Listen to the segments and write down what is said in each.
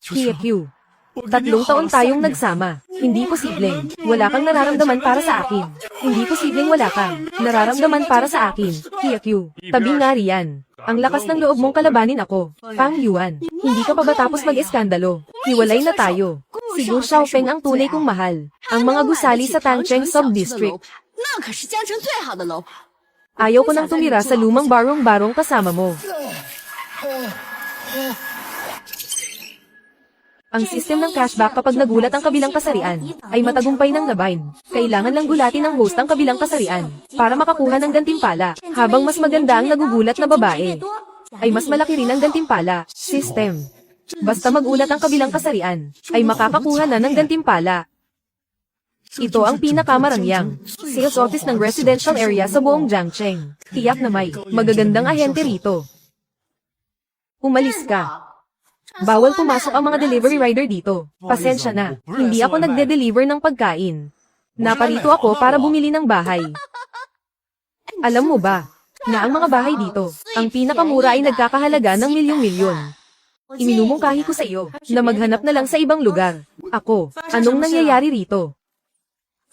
Q. 3 taon tayong nagsama. Hindi posibleng wala kang nararamdaman para sa akin. Hindi posibleng wala kang nararamdaman para sa akin. Q. Tabi nga riyan. Ang lakas ng loob mong kalabanin ako. Fang Yuan, hindi ka pa ba tapos mag-eskandalo? Hiwalay na tayo. Si Gu Xiaopeng ang tunay kong mahal. Ang mga gusali sa Tangcheng Sub-District. 那可是江城最好的楼盘。 Ayaw ko nang tumira sa lumang barong-barong kasama mo. Ang system ng cashback kapag nagulat ang kabilang kasarian, ay matagumpay ng nabine. Kailangan lang gulatin ng host ang kabilang kasarian, para makakuha ng gantimpala. Habang mas maganda ang nagugulat na babae, ay mas malaki rin ang gantimpala. System. Basta magulat ang kabilang kasarian, ay makakakuha na ng gantimpala. Ito ang pinakamarangyang sales office ng residential area sa buong Jiangcheng. Tiyak na may magagandang ahente rito. Umalis ka. Bawal pumasok ang mga delivery rider dito. Pasensya na, hindi ako nagde-deliver ng pagkain. Naparito ako para bumili ng bahay. Alam mo ba, na ang mga bahay dito, ang pinakamura ay nagkakahalaga ng milyong-milyon. Iminumungkahi ko sa iyo, na maghanap na lang sa ibang lugar. Ako, anong nangyayari rito?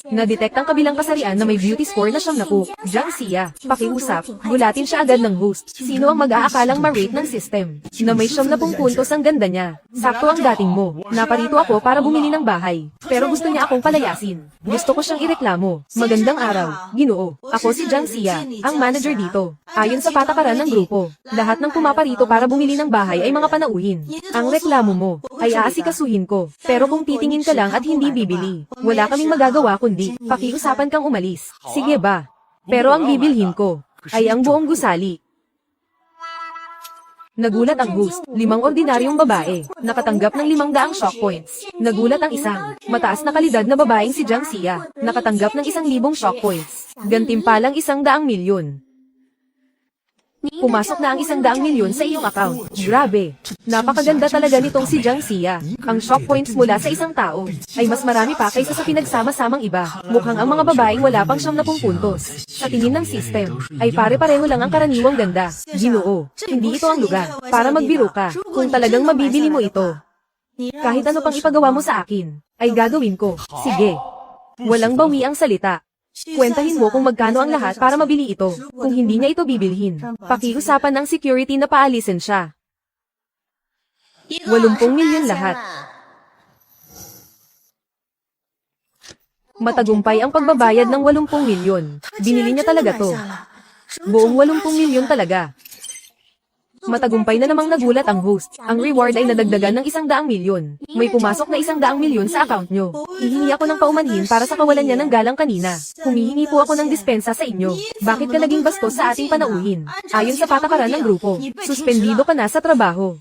Na-detect ang kabilang kasarian na may beauty score na 7. Jiang Xia, pakiusap, gulatin siya agad ng host. Sino ang mag-aakalang ma-rate ng system? Na may 7 puntos ang ganda niya. Sakto ang dating mo. Naparito ako para bumili ng bahay. Pero gusto niya akong palayasin. Gusto ko siyang ireklamo. Magandang araw, Ginoo. Ako si Jiang Xia, ang manager dito. Ayon sa patakaran ng grupo, lahat ng pumaparito para bumili ng bahay ay mga panauhin. Ang reklamo mo ay aasikasuhin ko. Pero kung titingin ka lang at hindi bibili, wala kaming magagawa kundi pakiusapan kang umalis. Sige ba? Pero ang bibilhin ko ay ang buong gusali. Nagulat ang host, 5 ordinaryong babae, nakatanggap ng 500 shock points. Nagulat ang isang mataas na kalidad na babaeng si Jiang Xia, nakatanggap ng 1,000 shock points. Gantimpalang 100 milyon. Pumasok na ang 100 milyon sa iyong account. Grabe! Napakaganda talaga nitong si Jiang Xia. Ang shock points mula sa isang tao ay mas marami pa kaysa sa pinagsama-samang iba. Mukhang ang mga babaeng wala pang 70 puntos. Sa tingin ng system, ay pare-pareho lang ang karaniwang ganda. Ginoo, hindi ito ang lugar para magbiro ka. Kung talagang mabibili mo ito, kahit ano pang ipagawa mo sa akin, ay gagawin ko. Sige. Walang bawi ang salita. Kwentahin mo kung magkano ang lahat para mabili ito. Kung hindi niya ito bibilhin, pakiusapan ng security na paalisin siya. 80 milyon lahat. Matagumpay ang pagbabayad ng 80 milyon. Binili niya talaga to. Buong 80 milyon talaga. Matagumpay na namang nagulat ang host. Ang reward ay nadagdagan ng 100 milyon. May pumasok na 100 milyon sa account nyo. Hihingi ako ng paumanhin para sa kawalan niya ng galang kanina. Humihingi po ako ng dispensa sa inyo. Bakit ka naging bastos sa ating panauhin? Ayon sa patakaran ng grupo, suspendido ka na sa trabaho.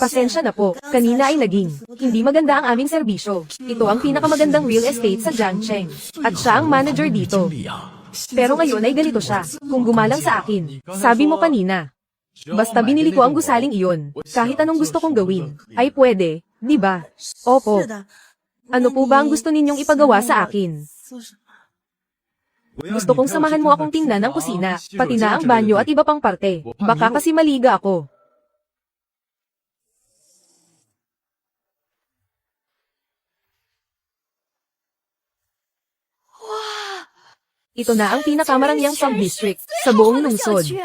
Pasensya na po, kanina ay naging hindi maganda ang aming serbisyo. Ito ang pinakamagandang real estate sa Jiangcheng. At siya ang manager dito. Pero ngayon ay ganito siya, kung gumalang sa akin. Sabi mo kanina, basta binili ko ang gusaling iyon, kahit anong gusto kong gawin, ay pwede, di ba? Opo. Ano po ba ang gusto ninyong ipagawa sa akin? Gusto kong samahan mo akong tingnan ang kusina, pati na ang banyo at iba pang parte. Baka kasi maliga ako. Ito na ang pinakamarangyang sub-district sa buong lungsod.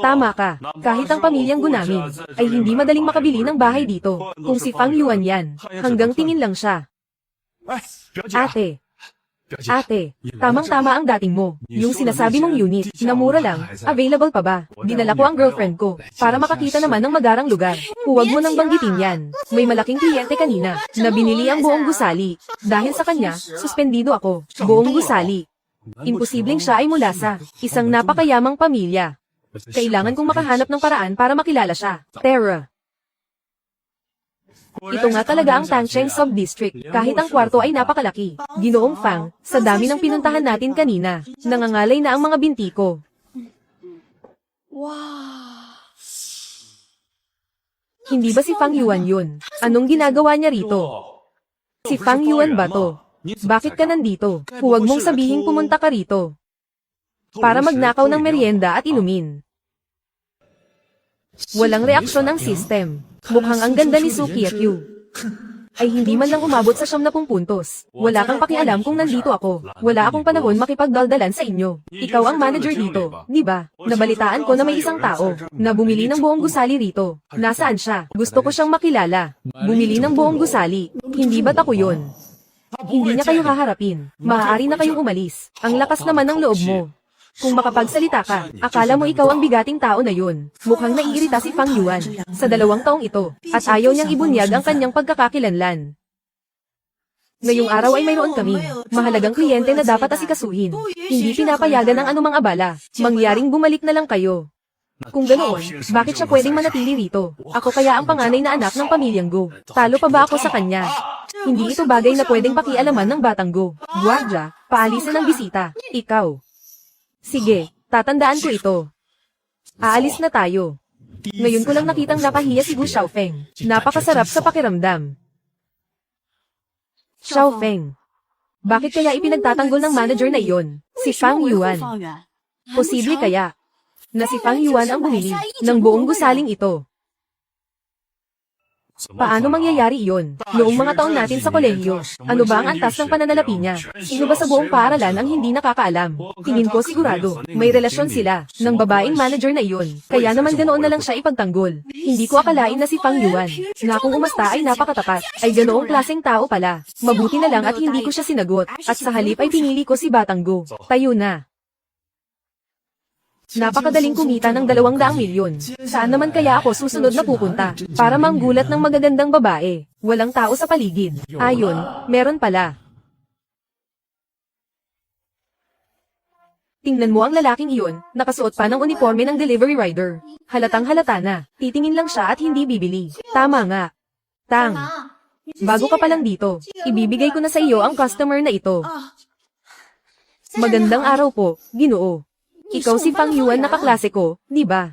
Tama ka, kahit ang pamilyang Gunamin ay hindi madaling makabili ng bahay dito. Kung si Fang Yuan yan, hanggang tingin lang siya. Ate, tamang-tama ang dating mo. Yung sinasabi mong unit, na mura lang, available pa ba? Dinala ko ang girlfriend ko, para makakita naman ng magarang lugar. Huwag mo nang banggitin yan. May malaking kliyente kanina, na binili ang buong gusali. Dahil sa kanya, suspendido ako. Buong gusali. Imposibleng siya ay mula sa isang napakayamang pamilya. Kailangan kong makahanap ng paraan para makilala siya. Terra. Ito nga talaga ang Tangcheng Sub-District, kahit ang kwarto ay napakalaki. Ginoong Fang, sa dami ng pinuntahan natin kanina, nangangalay na ang mga binti ko. Hindi ba si Fang Yuan yun? Anong ginagawa niya rito? Si Fang Yuan ba to? Bakit ka nandito? Huwag mong sabihing pumunta ka rito para magnakaw ng merienda at inumin. Walang reaksyon ng system. Mukhang ang ganda ni Suki at Yu. Ay hindi man lang umabot sa 70 puntos. Wala kang pakialam kung nandito ako. Wala akong panahon makipagdaldalan sa inyo. Ikaw ang manager dito, di ba? Nabalitaan ko na may isang tao na bumili ng buong gusali rito. Nasaan siya? Gusto ko siyang makilala. Bumili ng buong gusali. Hindi ba't ako yun? Hindi niya kayo haharapin. Maaari na kayong umalis. Ang lakas naman ng loob mo. Kung makapagsalita ka, akala mo ikaw ang bigating tao na yun. Mukhang naiirita si Fang Yuan sa 2 taong ito, at ayaw niyang ibunyag ang kanyang pagkakakilanlan. Ngayong araw ay mayroon kami mahalagang kliyente na dapat asikasuhin. Hindi pinapayagan ang anumang abala. Mangyaring bumalik na lang kayo. Kung ganoon, bakit siya pwedeng manatili rito? Ako kaya ang panganay na anak ng pamilyang Go. Talo pa ba ako sa kanya? Hindi ito bagay na pwedeng pakialaman ng batang Go. Guardia, paalisin ang bisita. Ikaw. Sige, tatandaan ko ito. Aalis na tayo. Ngayon ko lang nakitang napahiya si Gu Xiaofeng. Napakasarap sa pakiramdam. Xiaofeng. Bakit kaya ipinagtatanggol ng manager na iyon? Si Fang Yuan. Posible kaya na si Fang Yuan ang bumili ng buong gusaling ito. Paano mangyayari iyon? Noong mga taon natin sa kolehiyo, ano ba ang antas ng pananalapi niya? Sino ba sa buong paaralan ang hindi nakakaalam? Tingin ko sigurado, may relasyon sila ng babaeng manager na iyon. Kaya naman ganoon na lang siya ipagtanggol. Hindi ko akalain na si Fang Yuan, na kung umasta ay napakatapat, ay ganoong klaseng tao pala. Mabuti na lang at hindi ko siya sinagot, at sa halip ay pinili ko si Batang Go. Tayo na. Napakadaling kumita ng 200 milyon. Saan naman kaya ako susunod na pupunta? Para manggulat ng magagandang babae. Walang tao sa paligid. Ayon, meron pala. Tingnan mo ang lalaking iyon, nakasuot pa ng uniforme ng delivery rider. Halatang halata na. Titingin lang siya at hindi bibili. Tama nga. Tang. Bago ka pa lang dito, ibibigay ko na sa iyo ang customer na ito. Magandang araw po, Ginoo. Ikaw si Fang Yuan na kaklase ko, di ba?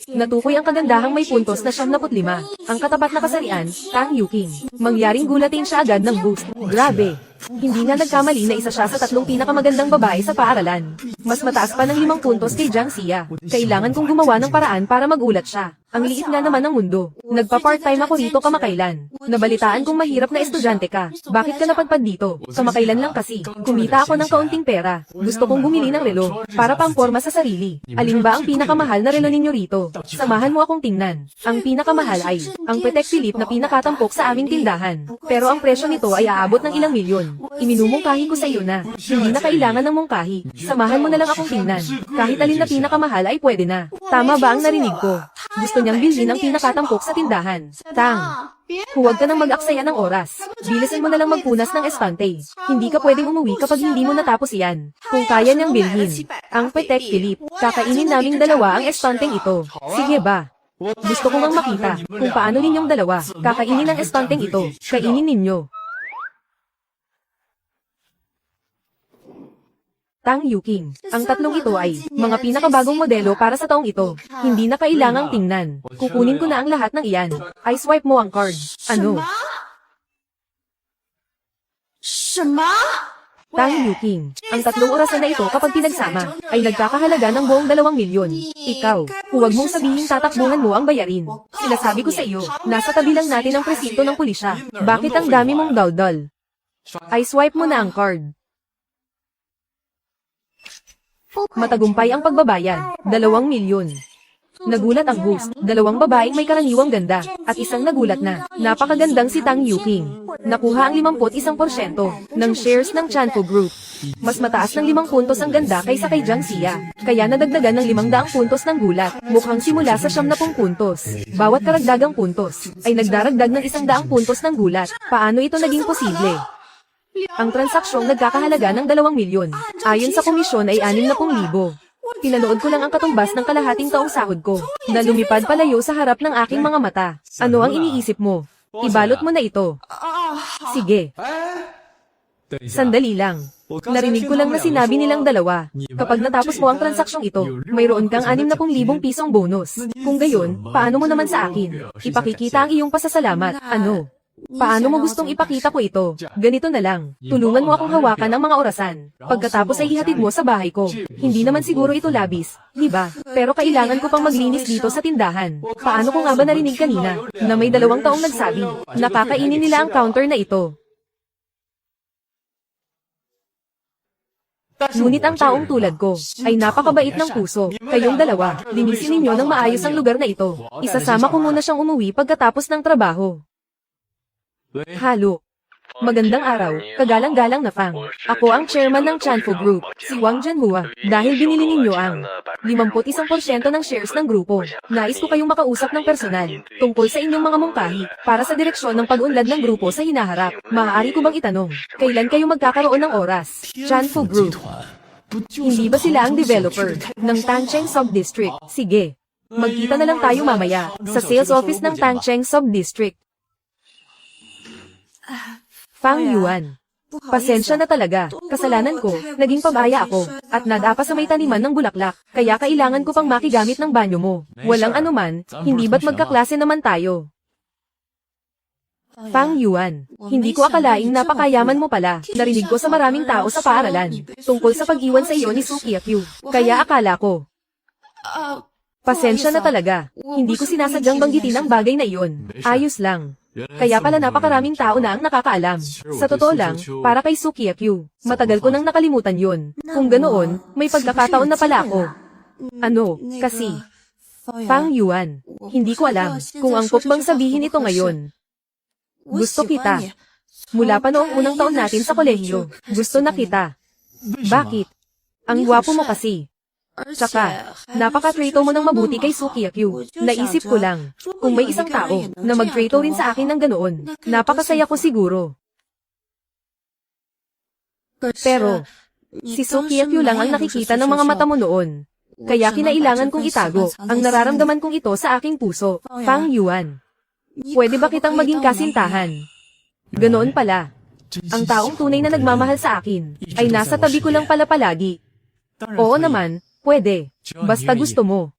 Natukoy ang kagandahang may puntos na 75. Ang katapat na kasarian, Tang Yuking. Mangyaring gulatin siya agad ng boost. Grabe! Hindi nga nagkamali na isa siya sa 3 pinakamagandang babae sa paaralan. Mas mataas pa ng 5 puntos kay Jiang Xia. Kailangan kong gumawa ng paraan para magulat siya. Ang liit nga naman ng mundo. Nagpa-part-time ako rito kamakailan. Nabalitaan kong mahirap na estudyante ka. Bakit ka napadpad dito? Kamakailan lang kasi. Kumita ako ng kaunting pera. Gusto kong bumili ng relo para pamporma sa sarili. Alin ba ang pinakamahal na relo ninyo rito? Samahan mo akong tingnan. Ang pinakamahal ay ang Patek Philippe na pinakatampok sa aming tindahan. Pero ang presyo nito ay aabot ng ilang milyon. Iminumungkahi ko sa iyo na hindi na kailangan ng mungkahi. Samahan mo na lang akong tingnan. Kahit alin na pinakamahal ay pwede na. Tama ba ang narinig ko? Gusto niyang bilhin ang pinakatampok sa tindahan. Tang, huwag ka nang mag-aksaya ng oras. Bilisan mo na lang magpunas ng espante. Hindi ka pwedeng umuwi kapag hindi mo natapos iyan. Kung kaya niyang bilhin ang Patek Philippe, kakainin naming dalawa ang espanteng ito. Sige ba? Gusto ko ngang makita kung paano ninyong dalawa kakainin ang espanteng ito. Kainin ninyo. Tang Yuking. Ang 3 ito ay mga pinakabagong modelo para sa taong ito. Hindi na kailangang tingnan. Kukunin ko na ang lahat ng iyan. Ay swipe mo ang card. Ano? Tang Yuking. Ang 3 orasan na ito kapag pinagsama ay nagkakahalaga ng buong 2 milyon. Ikaw, huwag mong sabihin tatakbuhan mo ang bayarin. Sinasabi ko sa iyo, nasa tabi lang natin ang presinto ng pulisya. Bakit ang dami mong daldal? Ay swipe mo na ang card. Matagumpay ang pagbabayad, 2 milyon. Nagulat ang host, 2 babaeng may karaniwang ganda, at isang nagulat na, napakagandang si Tang Yuking. Nakuha ang 51% ng shares ng Chanpo Group. Mas mataas ng 5 puntos ang ganda kaysa kay Jiang Xia, kaya nadagdagan ng 500 puntos ng gulat, mukhang simula sa 70 puntos. Bawat karagdagang puntos, ay nagdaragdag ng 100 puntos ng gulat. Paano ito naging posible? Ang transaksyong nagkakahalaga ng 2 milyon. Ayon sa komisyon ay 60,000. Pinanood ko lang ang katumbas ng kalahating taong sahod ko, na lumipad palayo sa harap ng aking mga mata. Ano ang iniisip mo? Ibalot mo na ito. Sige. Sandali lang. Narinig ko lang na sinabi nilang 2. Kapag natapos mo ang transaksyong ito, mayroon kang 60,000 pisong bonus. Kung gayon, paano mo naman sa akin? Ipakikita ang iyong pasasalamat. Ano? Paano mo gustong ipakita ko ito? Ganito na lang. Tulungan mo akong hawakan ang mga orasan. Pagkatapos ay ihatid mo sa bahay ko. Hindi naman siguro ito labis, di ba? Pero kailangan ko pang maglinis dito sa tindahan. Paano ko nga ba narinig kanina na may 2 taong nagsabi, nakakainin nila ang counter na ito? Ngunit ang taong tulad ko ay napakabait ng puso. Kayong dalawa, linisin ninyo ng maayos ang lugar na ito. Isasama ko muna siyang umuwi pagkatapos ng trabaho. Halo. Magandang araw, kagalang-galang na Fang. Ako ang chairman ng Chanfu Group, si Wang Jianhua. Dahil binili ninyo ang 51% ng shares ng grupo, nais ko kayong makausap ng personal tungkol sa inyong mga mungkahi para sa direksyon ng pag-unlad ng grupo sa hinaharap. Maaari ko bang itanong, kailan kayo magkakaroon ng oras? Chanfu Group. Hindi ba sila ang developer ng Tancheng Sub-District? Sige. Magkita na lang tayo mamaya sa sales office ng Tancheng Sub-District. Fang Yuan. Pasensya na talaga, kasalanan ko, naging pabaya ako, at nag-apa sa may taniman ng bulaklak, kaya kailangan ko pang makigamit ng banyo mo. Walang anuman, hindi ba't magkaklase naman tayo? Fang Yuan, hindi ko akalaing napakayaman mo pala, narinig ko sa maraming tao sa paaralan, tungkol sa pag-iwan sa iyo ni Sukia Q, kaya akala ko. Pasensya na talaga, hindi ko sinasadyang banggitin ang bagay na iyon, ayos lang. Kaya pala napakaraming tao na ang nakakaalam. Sa totoo lang, para kay Sukia Q, matagal ko nang nakalimutan yun. Kung ganoon, may pagkakataon na pala ako. Ano, kasi, Fang Yuan, hindi ko alam kung angkop bang sabihin ito ngayon. Gusto kita. Mula pa noong unang taon natin sa kolehiyo, gusto na kita. Bakit? Ang gwapo mo kasi. Tsaka, napaka-trato mo ng mabuti kay Sukia Q. Naisip ko lang, kung may isang tao na mag-trato rin sa akin ng ganoon, napakasaya ko siguro. Pero, si Sukia Q lang ang nakikita ng mga mata mo noon. Kaya kinailangan kong itago ang nararamdaman kong ito sa aking puso. Fang Yuan. Pwede ba kitang maging kasintahan? Ganoon pala. Ang taong tunay na nagmamahal sa akin ay nasa tabi ko lang pala palagi. Oo naman. Pwede. Basta gusto mo.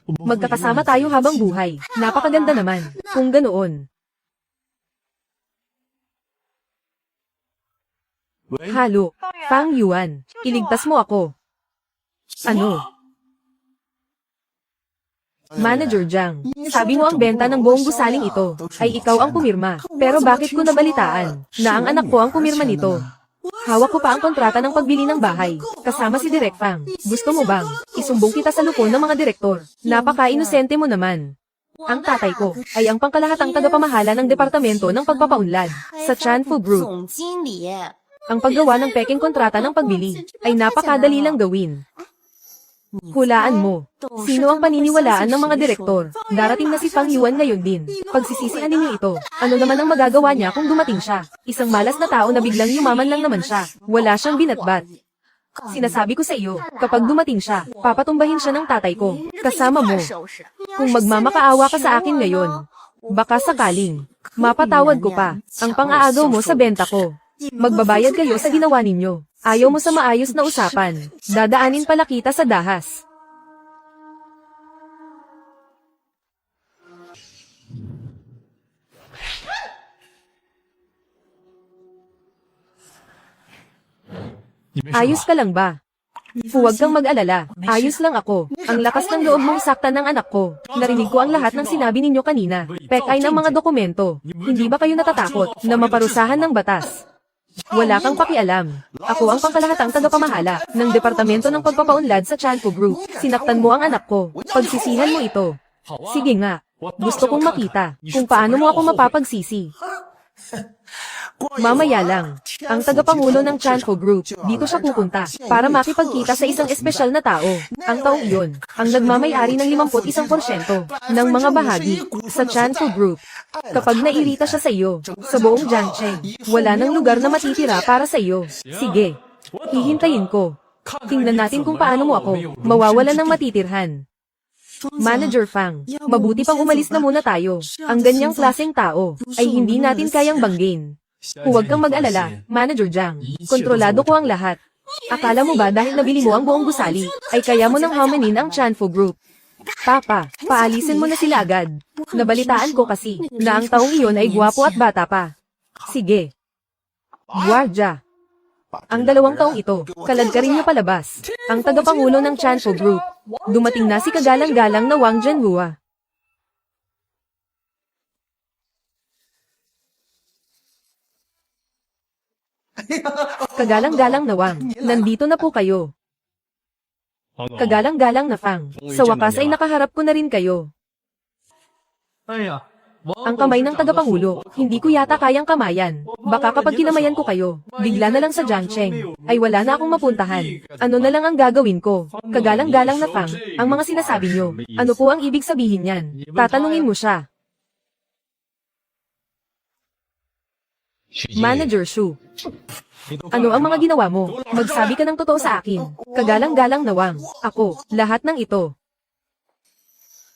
Magkakasama tayo habang buhay. Napakaganda naman. Kung ganoon. Halo. Fang Yuan. Iligtas mo ako. Ano? Manager Jiang. Sabi mo ang benta ng buong gusaling ito ay ikaw ang pumirma. Pero bakit ko nabalitaan na ang anak ko ang pumirma nito? Hawak ko pa ang kontrata ng pagbili ng bahay, kasama si Direk Fang. Gusto mo bang isumbong kita sa lupon ng mga direktor? Napaka-inosente mo naman. Ang tatay ko ay ang pangkalahatang tagapamahala ng departamento ng pagpapaunlad sa Chanfu Group. Ang paggawa ng peking kontrata ng pagbili ay napakadali lang gawin. Hulaan mo. Sino ang paniniwalaan ng mga direktor? Darating na si Fang Yuan ngayon din. Pagsisisihan ninyo ito. Ano naman ang magagawa niya kung dumating siya? Isang malas na tao na biglang yumaman lang naman siya. Wala siyang binatbat. Sinasabi ko sa iyo, kapag dumating siya, papatumbahin siya ng tatay ko. Kasama mo. Kung magmamakaawa ka sa akin ngayon, baka sakaling, mapatawad ko pa ang pang-aagaw mo sa benta ko. Magbabayad kayo sa ginawa ninyo. Ayaw mo sa maayos na usapan. Dadaanin pala kita sa dahas. Ayos ka lang ba? Huwag kang mag-alala. Ayos lang ako. Ang lakas ng loob mong saktan ng anak ko. Narinig ko ang lahat ng sinabi ninyo kanina. Pekay ng mga dokumento. Hindi ba kayo natatakot na maparusahan ng batas? Wala kang pakialam. Ako ang pangkalahatang tagapamahala ng Departamento ng Pagpapaunlad sa Chanfu Group. Sinaktan mo ang anak ko. Pagsisihan mo ito. Sige nga. Gusto kong makita kung paano mo ako mapapagsisi. Mamaya lang. Ang tagapangulo ng Chanfu Group, dito siya pupunta para makipagkita sa isang espesyal na tao. Ang taong iyon, ang nagmamayari ng 51% ng mga bahagi sa Chanfu Group. Kapag nairita siya sa iyo, sa buong Jiangcheng, wala nang lugar na matitira para sa iyo. Sige, hihintayin ko. Tingnan natin kung paano mo ako mawawalan ng matitirhan. Manager Fang, mabuti pang umalis na muna tayo. Ang ganyang klaseng tao ay hindi natin kayang banggin. Huwag kang mag-alala, Manager Jiang. Kontrolado ko ang lahat. Akala mo ba dahil nabili mo ang buong gusali, ay kaya mo nang hamanin ang Chanfu Group? Papa, paalisin mo na sila agad. Nabalitaan ko kasi, na ang taong iyon ay gwapo at bata pa. Sige. Guardia. Ang 2 taong ito, kaladkarin niyo palabas. Ang tagapangulo ng Chanfo Group. Dumating na si kagalang-galang na Wang Zhenhua. Kagalang-galang na Wang, nandito na po kayo. Kagalang-galang na Fang, sa wakas ay nakaharap ko na rin kayo. Ang kamay ng tagapangulo, hindi ko yata kayang kamayan. Baka kapag kinamayan ko kayo, bigla na lang sa Jiangcheng, ay wala na akong mapuntahan. Ano na lang ang gagawin ko? Kagalang-galang na Fang, ang mga sinasabi niyo, ano po ang ibig sabihin niyan? Tatanungin mo siya. Manager Shu. Ano ang mga ginawa mo? Magsabi ka ng totoo sa akin. Kagalang-galang na Wang. Ako, lahat ng ito.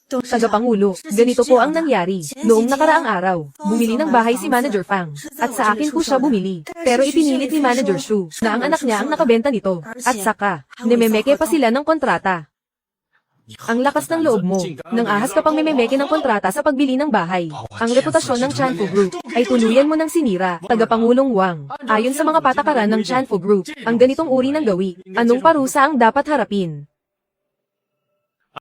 Tagapangulo, ganito po ang nangyari. Noong nakaraang araw, bumili ng bahay si Manager Fang. At sa akin po siya bumili. Pero ipinilit ni Manager Shu na ang anak niya ang nakabenta nito. At saka, nememeke pa sila ng kontrata. Ang lakas ng loob mo, nang ahas ka pang mememeke ng kontrata sa pagbili ng bahay. Ang reputasyon ng Chanfo Group ay tuluyan mo ng sinira, Tagapangulong Wang. Ayon sa mga patakaran ng Chanfo Group, ang ganitong uri ng gawi, anong parusa ang dapat harapin?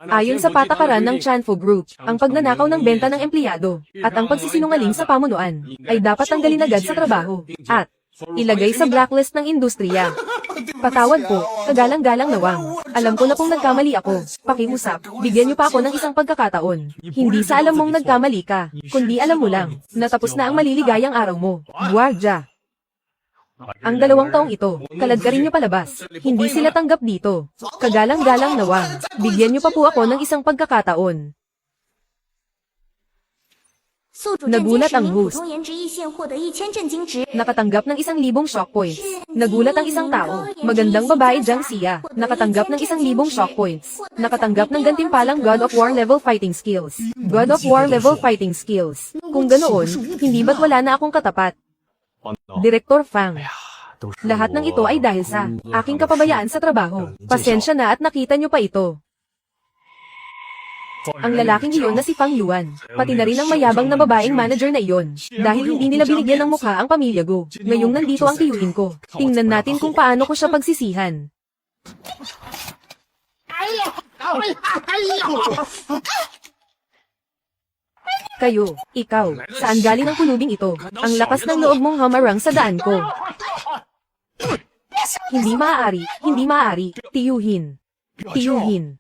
Ayon sa patakaran ng Chanfo Group, ang pagnanakaw ng benta ng empleyado at ang pagsisinungaling sa pamunuan ay dapat tanggalin agad sa trabaho at ilagay sa blacklist ng industriya. Patawad po, kagalang-galang na Wang. Alam ko na pong nagkamali ako. Pakiusap, bigyan niyo pa ako ng isang pagkakataon. Hindi sa alam mong nagkamali ka, kundi alam mo lang, natapos na ang maliligayang araw mo. Guardia. Ang 2 taong ito, kaladkarin niyo palabas. Hindi sila tanggap dito. Kagalang-galang na Wang. Bigyan niyo pa po ako ng isang pagkakataon. Nagulat ang host. Nakatanggap ng 1,000 shock points. Nagulat ang isang tao. Magandang babae Jiang Xia. Nakatanggap ng 1,000 shock points. Nakatanggap ng gantimpalang God of War level fighting skills. God of War level fighting skills. Kung ganoon, hindi ba't wala na akong katapat? Director Fang. Lahat ng ito ay dahil sa aking kapabayaan sa trabaho. Pasensya na at nakita niyo pa ito. Ang lalaking iyon na si Fang Yuan, pati na rin ang mayabang na babaeng manager na iyon, dahil hindi nila binigyan ng mukha ang pamilya Go. Ngayong nandito ang tiyuhin ko, tingnan natin kung paano ko siya pagsisihan. Kayo, ikaw, saan galing ang kulubing ito? Ang lakas ng loob mong hamarang sa daan ko. Hindi maaari, tiyuhin. Tiyuhin.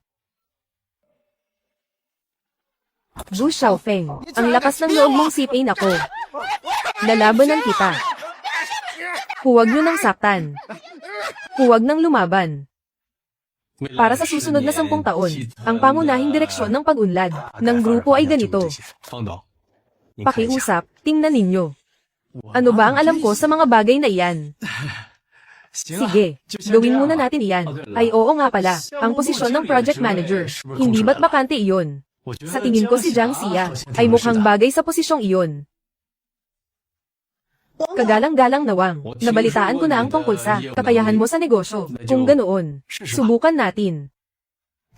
Gu Xiaofeng, ang lakas ng loob mong sipin ako. Lalabanan kita. Huwag nyo nang saktan. Huwag nang lumaban. Para sa susunod na 10 taon, ang pangunahing direksyon ng pag-unlad ng grupo ay ganito. Pakiusap, tingnan ninyo. Ano ba ang alam ko sa mga bagay na iyan? Sige, gawin muna natin iyan. Ay oo nga pala, ang posisyon ng project manager, hindi ba't bakante iyon? Sa tingin ko si Jiang Xia ay mukhang bagay sa posisyong iyon. Kagalang-galang na Wang, nabalitaan ko na ang tungkol sa kakayahan mo sa negosyo. Kung ganoon, subukan natin.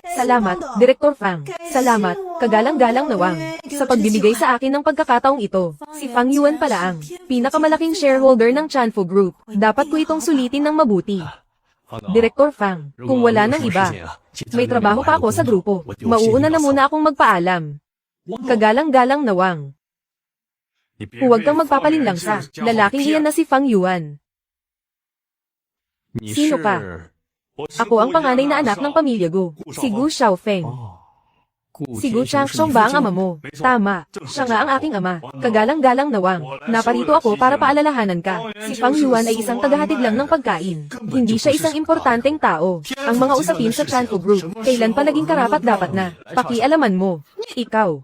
Salamat, Director Fang. Salamat, kagalang-galang na Wang, sa pagbibigay sa akin ng pagkakataong ito. Si Fang Yuan pala ang pinakamalaking shareholder ng Chanfo Group. Dapat ko itong sulitin ng mabuti. Director Fang, kung wala nang iba, may trabaho pa ako sa grupo. Mauuna na muna akong magpaalam. Kagalang-galang na Wang. Huwag kang magpapalinlang sa lalaking iyan na si Fang Yuan. Sino ka? Ako ang panganay na anak ng pamilya Gu, si Gu Xiaofeng. Si Gu Changshong ba ang ama mo? Tama, siya nga ang aking ama. Kagalang-galang na Wang, naparito ako para paalalahanan ka. Si Fang Yuan ay isang tagahatid lang ng pagkain. Hindi siya isang importanteng tao. Ang mga usapin sa Chanfo Group, kailan pa naging karapat-dapat na? Pakialaman mo. Ikaw.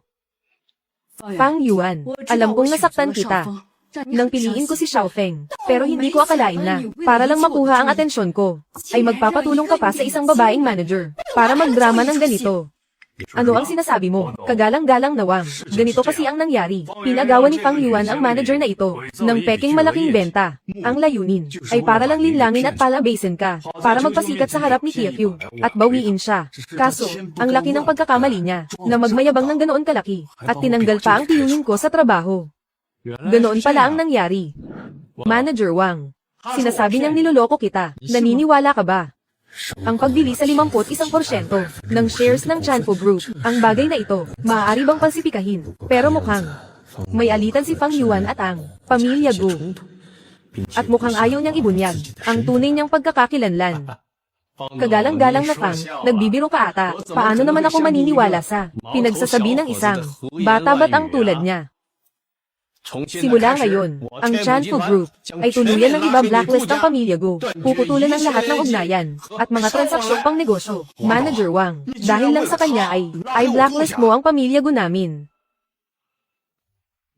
Fang Yuan, alam kong nasaktan kita. Nang piliin ko si Xiaofeng, pero hindi ko akalain na, para lang makuha ang atensyon ko, ay magpapatulong ka pa sa isang babaeng manager, para magdrama ng ganito. Ano ang sinasabi mo? Kagalang-galang na Wang. Ganito kasi ang nangyari. Pinagawa ni Fang Yuan ang manager na ito ng peking malaking benta. Ang layunin ay para lang linlangin at palabasin ka para magpasikat sa harap ni TFU at bawiin siya. Kaso, ang laki ng pagkakamali niya na magmayabang ng ganoon kalaki at tinanggal pa ang tiyuhin ko sa trabaho. Ganoon pala ang nangyari. Manager Wang, sinasabi niyang niloloko kita. Naniniwala ka ba? Ang pagbili sa 51% ng shares ng Chanfu Group, ang bagay na ito, maaari bang pansipikahin? Pero mukhang may alitan si Fang Yuan at ang pamilya Gu. At mukhang ayaw niyang ibunyag ang tunay niyang pagkakakilanlan. Kagalang-galang na Fang, nagbibiro ka ata. Paano naman ako maniniwala sa pinagsasabi ng isang bata ba't ang tulad niya? Simula ngayon, ang Chanfu Group ay tuluyan ng iba-blacklist ng pamilya Gu. Puputulan ng lahat ng ugnayan at mga transaksyong pang negosyo. Manager Wang, dahil lang sa kanya ay blacklist mo ang pamilya Gu namin.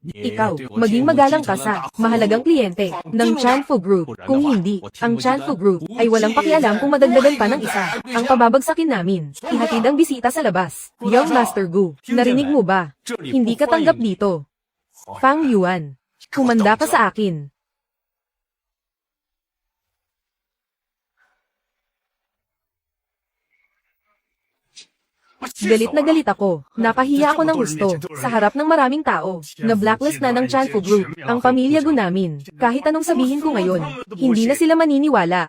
Ikaw, maging magalang ka sa mahalagang kliyente ng Chanfu Group. Kung hindi, ang Chanfu Group ay walang pakialam kung madagdagan pa ng isa. Ang pababagsakin namin, ihatid ang bisita sa labas. Young Master Gu, narinig mo ba? Hindi ka tanggap dito. Fang Yuan, kumanda ka sa akin. Galit na galit ako. Napahiya ako ng gusto sa harap ng maraming tao na blacklist na ng Chanfu Group ang pamilya Gu namin. Kahit anong sabihin ko ngayon, hindi na sila maniniwala.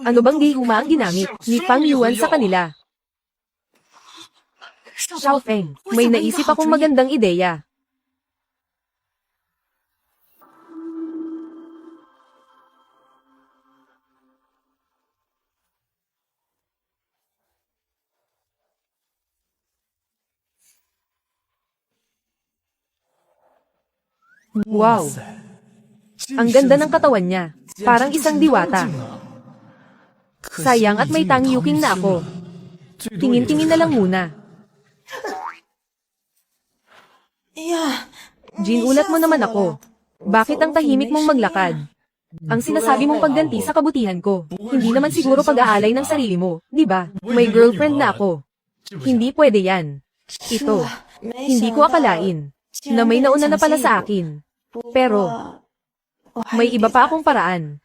Ano bang gayuma ang ginamit ni Fang Yuan sa kanila? Xiao Feng, may naisip akong magandang ideya. Wow! Ang ganda ng katawan niya. Parang isang diwata. Sayang at may tangyuking na ako. Tingin-tingin na lang muna. Jin, ulat mo naman ako. Bakit ang tahimik mong maglakad? Ang sinasabi mong pagganti sa kabutihan ko. Hindi naman siguro pag-aalay ng sarili mo, di ba? May girlfriend na ako. Hindi pwede yan. Ito. Hindi ko akalain na may nauna na pala sa akin. Pero, may iba pa akong paraan.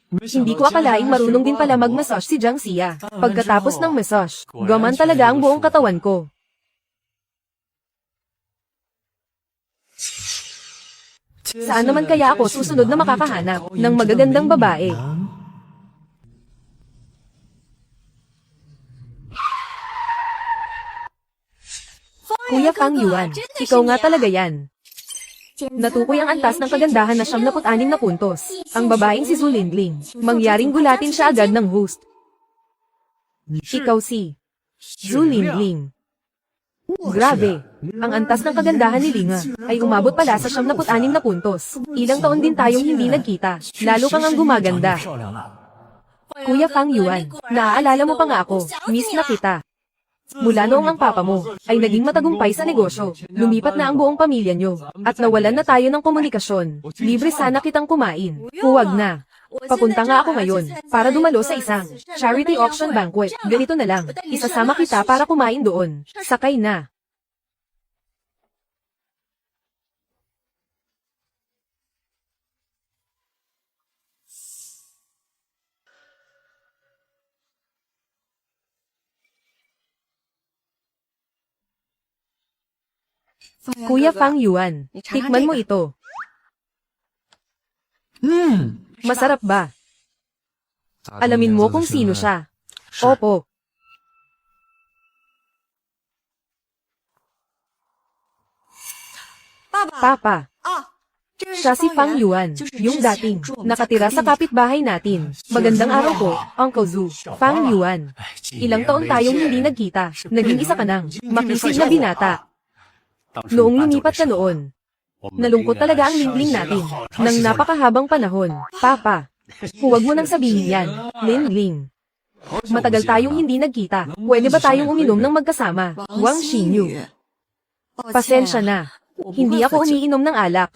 Hindi ko akalaing marunong din pala mag-massage si Jiang Xia. Pagkatapos ng massage, gaman talaga ang buong katawan ko. Saan naman kaya ako susunod na makakahanap ng magagandang babae? Kuya Fang Yuan, ikaw nga talaga yan. Natukoy ang antas ng kagandahan na 76 na puntos. Ang babaeng si Zhu Lingling. Mangyaring gulatin siya agad ng host. Ikaw si Zhu Lingling. Grabe, ang antas ng kagandahan ni Linga ay umabot pala sa 76 na puntos. Ilang taon din tayong hindi nagkita. Lalo kang ang gumaganda. Kuya Fang Yuan, naaalala mo pa nga ako. Miss na kita. Mula noong ang papa mo ay naging matagumpay sa negosyo, lumipat na ang buong pamilya nyo, at nawalan na tayo ng komunikasyon. Libre sana kitang kumain. Huwag na. Papunta nga ako ngayon para dumalo sa isang charity auction banquet. Ganito na lang, isasama kita para kumain doon. Sakay na. Kuya Fang Yuan, tikman mo ito. Masarap ba? Alamin mo kung sino siya. Opo. Papa. Siya si Fang Yuan, yung dating nakatira sa kapitbahay natin. Magandang araw po, Uncle Zhu. Fang Yuan. Ilang taon tayong hindi nagkita. Naging isa ka ng makisig na binata. Noong lumipat ka noon, nalungkot talaga ang Lingling natin ng napakahabang panahon. Papa, huwag mo nang sabihin yan, Lingling. Matagal tayong hindi nagkita. Pwede ba tayong uminom ng magkasama? Wang Xinyu. Pasensya na. Hindi ako umiinom ng alak.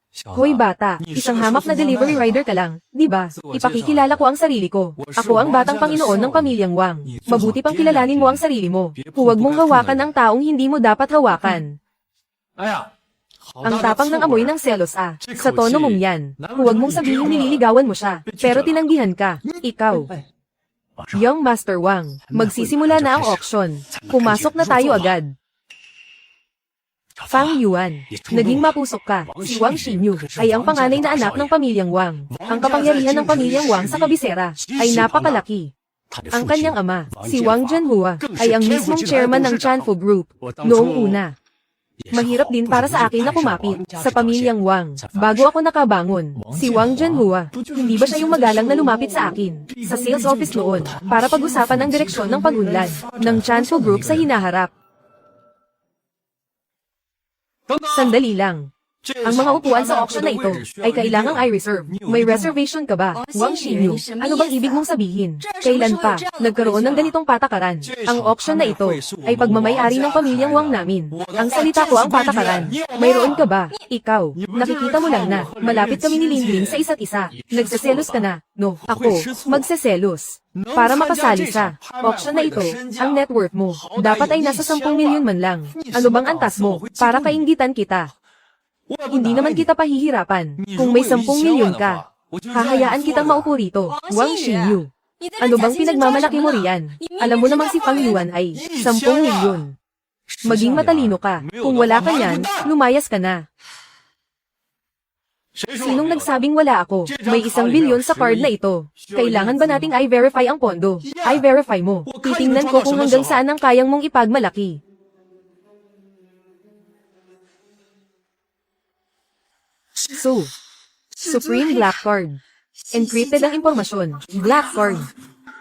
Hoy bata, isang hamak na delivery rider ka lang, di ba? Ipakikilala ko ang sarili ko. Ako ang batang Panginoon ng pamilyang Wang. Mabuti pang kilalanin mo ang sarili mo. Huwag mong hawakan ang taong hindi mo dapat hawakan. Ang tapang ng amoy ng selos Sa tono mong yan. Huwag mong sabihin nililigawan mo siya. Pero tinanggihan ka. Ikaw. Young Master Wang, magsisimula na ang auction. Pumasok na tayo agad. Fang Yuan, naging mapusok ka. Si Wang Xinyu ay ang panganay na anak ng pamilyang Wang. Ang kapangyarihan ng pamilyang Wang sa kabisera ay napakalaki. Ang kanyang ama, si Wang Zhenhua, ay ang mismong chairman ng Chanfu Group. Noong una, mahirap din para sa akin na kumapit sa pamilyang Wang. Bago ako nakabangon, si Wang Zhenhua, hindi ba siya yung magalang na lumapit sa akin sa sales office noon para pag-usapan ang direksyon ng pagunlad ng Chanfu Group sa hinaharap? Sandali lang. Ang mga upuan sa auction na ito ay kailangang i-reserve. May reservation ka ba? Wang Xinyu, ano bang ibig mong sabihin? Kailan pa nagkaroon ng ganitong patakaran? Ang auction na ito ay pagmamayari ng pamilyang Wang namin. Ang salita ko ang patakaran. Mayroon ka ba? Ikaw, nakikita mo lang na malapit kami ni Lingling sa isa't isa. Nagseselos ka na. No, ako, magseselos. Para makasali sa auction na ito, ang net worth mo dapat ay nasa 10 milyon man lang. Ano bang antas mo para kainggitan kita? Hindi naman kita pahihirapan. Kung may 10 milyon ka, hahayaan kitang maupo rito. Wang Xinyu, ano bang pinagmamalaki mo riyan? Alam mo namang si Fang Yuan ay 10 milyon. Maging matalino ka. Kung wala ka yan, lumayas ka na. Sinong nagsabing wala ako? May 1 bilyon sa card na ito. Kailangan ba nating i-verify ang pondo? I-verify mo. Titingnan ko kung hanggang saan ang kayang mong ipagmalaki. So, Supreme Black Card. Encrypted ang impormasyon. Black Card.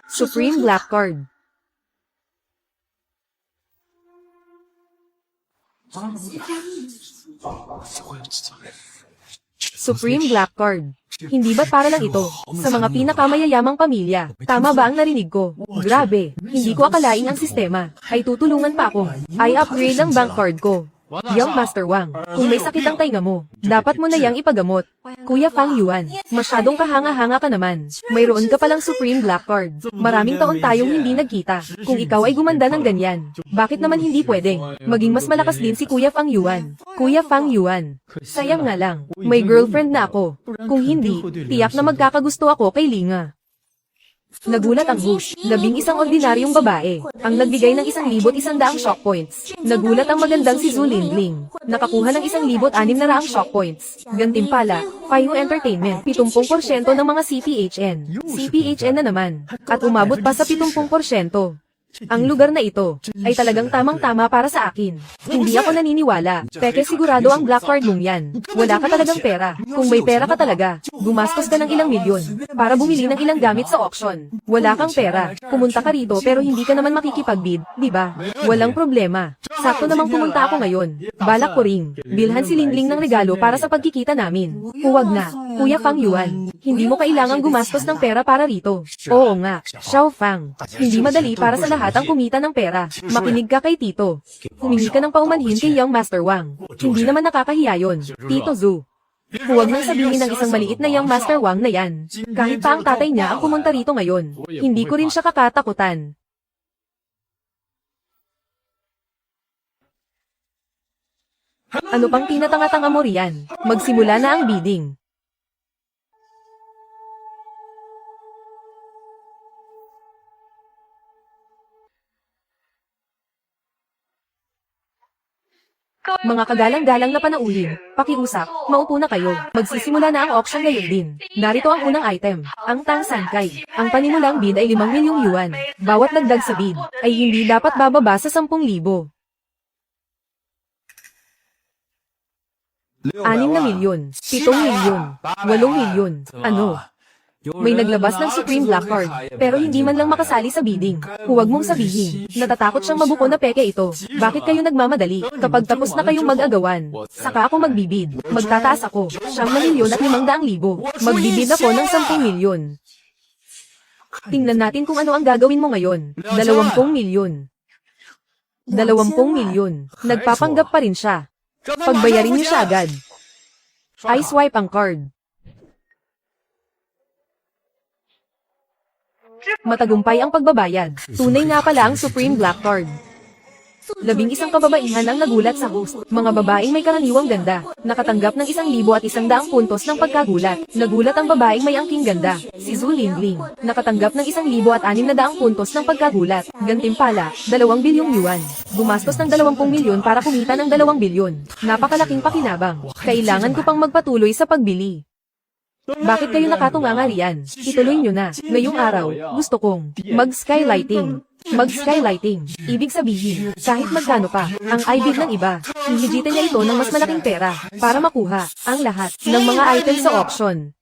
Supreme Black Card. Supreme Black Card. Hindi ba para lang ito sa mga pinakamayayamang pamilya? Tama ba ang narinig ko? Grabe, hindi ko akalaing ang sistema ay tutulungan pa ako. I-upgrade ang bank card ko. Young Master Wang, kung may sakit ang tainga mo, dapat mo na yang ipagamot. Kuya Fang Yuan, masyadong kahanga-hanga ka naman. Mayroon ka palang Supreme Black Card. Maraming taon tayong hindi nagkita. Kung ikaw ay gumanda ng ganyan, bakit naman hindi pwede? Maging mas malakas din si Kuya Fang Yuan. Kuya Fang Yuan, sayang nga lang, may girlfriend na ako. Kung hindi, tiyak na magkakagusto ako kay Linga. Nagulat ang host, 11 ordinaryong babae, ang nagbigay ng 1,100 shock points. Nagulat ang magandang si Zhu Lingling, nakakuha ng 1,600 shock points. Gantimpala, Faiyu Entertainment, 70% ng mga CPHN. CPHN na naman, at umabot pa sa 70%. Ang lugar na ito ay talagang tamang-tama para sa akin. Hindi ako naniniwala. Peke sigurado ang black card mong yan. Wala ka talagang pera. Kung may pera ka talaga, gumastos ka ng ilang milyon para bumili ng ilang gamit sa auction. Wala kang pera. Pumunta ka rito pero hindi ka naman makikipagbid, di ba? Walang problema. Sakto namang pumunta ako ngayon. Balak ko ring bilhan si Lingling ng regalo para sa pagkikita namin. Huwag na, Kuya Fang Yuan. Hindi mo kailangang gumastos ng pera para rito. Oo nga, Xiao Fang. Hindi madali para sa lahat ang kumita ng pera. Makinig ka kay Tito. Humingi ka ng paumanhin kay Young Master Wang. Hindi naman nakakahiya yun, Tito Zhu. Huwag nang sabihin ng isang maliit na Young Master Wang na yan. Kahit pa ang tatay niya ang pumunta rito ngayon, hindi ko rin siya kakatakutan. Ano pang tinatanga-tanga mo riyan? Magsimula na ang bidding. Mga kagalang-galang na panauhin, pakiusap, maupo na kayo. Magsisimula na ang auction ngayon din. Narito ang unang item, ang Tang Sankay. Ang panimulang bid ay 5 milyong yuan. Bawat dagdag sa bid ay hindi dapat bababa sa 10,000. 6 na milyon, 7 milyon, 8 milyon, ano? May naglabas ng Supreme Black Card, pero hindi man lang makasali sa bidding. Huwag mong sabihin, natatakot siyang mabuko na peke ito. Bakit kayo nagmamadali? Kapag tapos na kayong mag-agawan, saka ako magbibid. Magtataas ako, 9 milyon at 500,000. Magbibid ako ng 10 milyon. Tingnan natin kung ano ang gagawin mo ngayon. 20 milyon. 20 milyon. Nagpapanggap pa rin siya. Pagbayarin niyo siya agad. I swipe ang card. Matagumpay ang pagbabayad. Tunay nga pala ang Supreme Black Card. 11 kababaihan ang nagulat sa host. Mga babaeng may karaniwang ganda. Nakatanggap ng 1,100 puntos ng pagkagulat. Nagulat ang babaeng may angking ganda. Si Zhu Lingling. Nakatanggap ng 1,600 puntos ng pagkagulat. Gantimpala, 2 bilyong yuan. Gumastos ng 20 milyon para kumita ng 2 bilyon. Napakalaking pakinabang. Kailangan ko pang magpatuloy sa pagbili. Bakit kayo nakatunganga riyan? Ituloy nyo na. Ngayong araw, gusto kong mag-skylighting. Mag-skylighting. Ibig sabihin, kahit magkano pa, ang ibig ng iba, hihigitin niya ito ng mas malaking pera para makuha ang lahat ng mga item sa auction.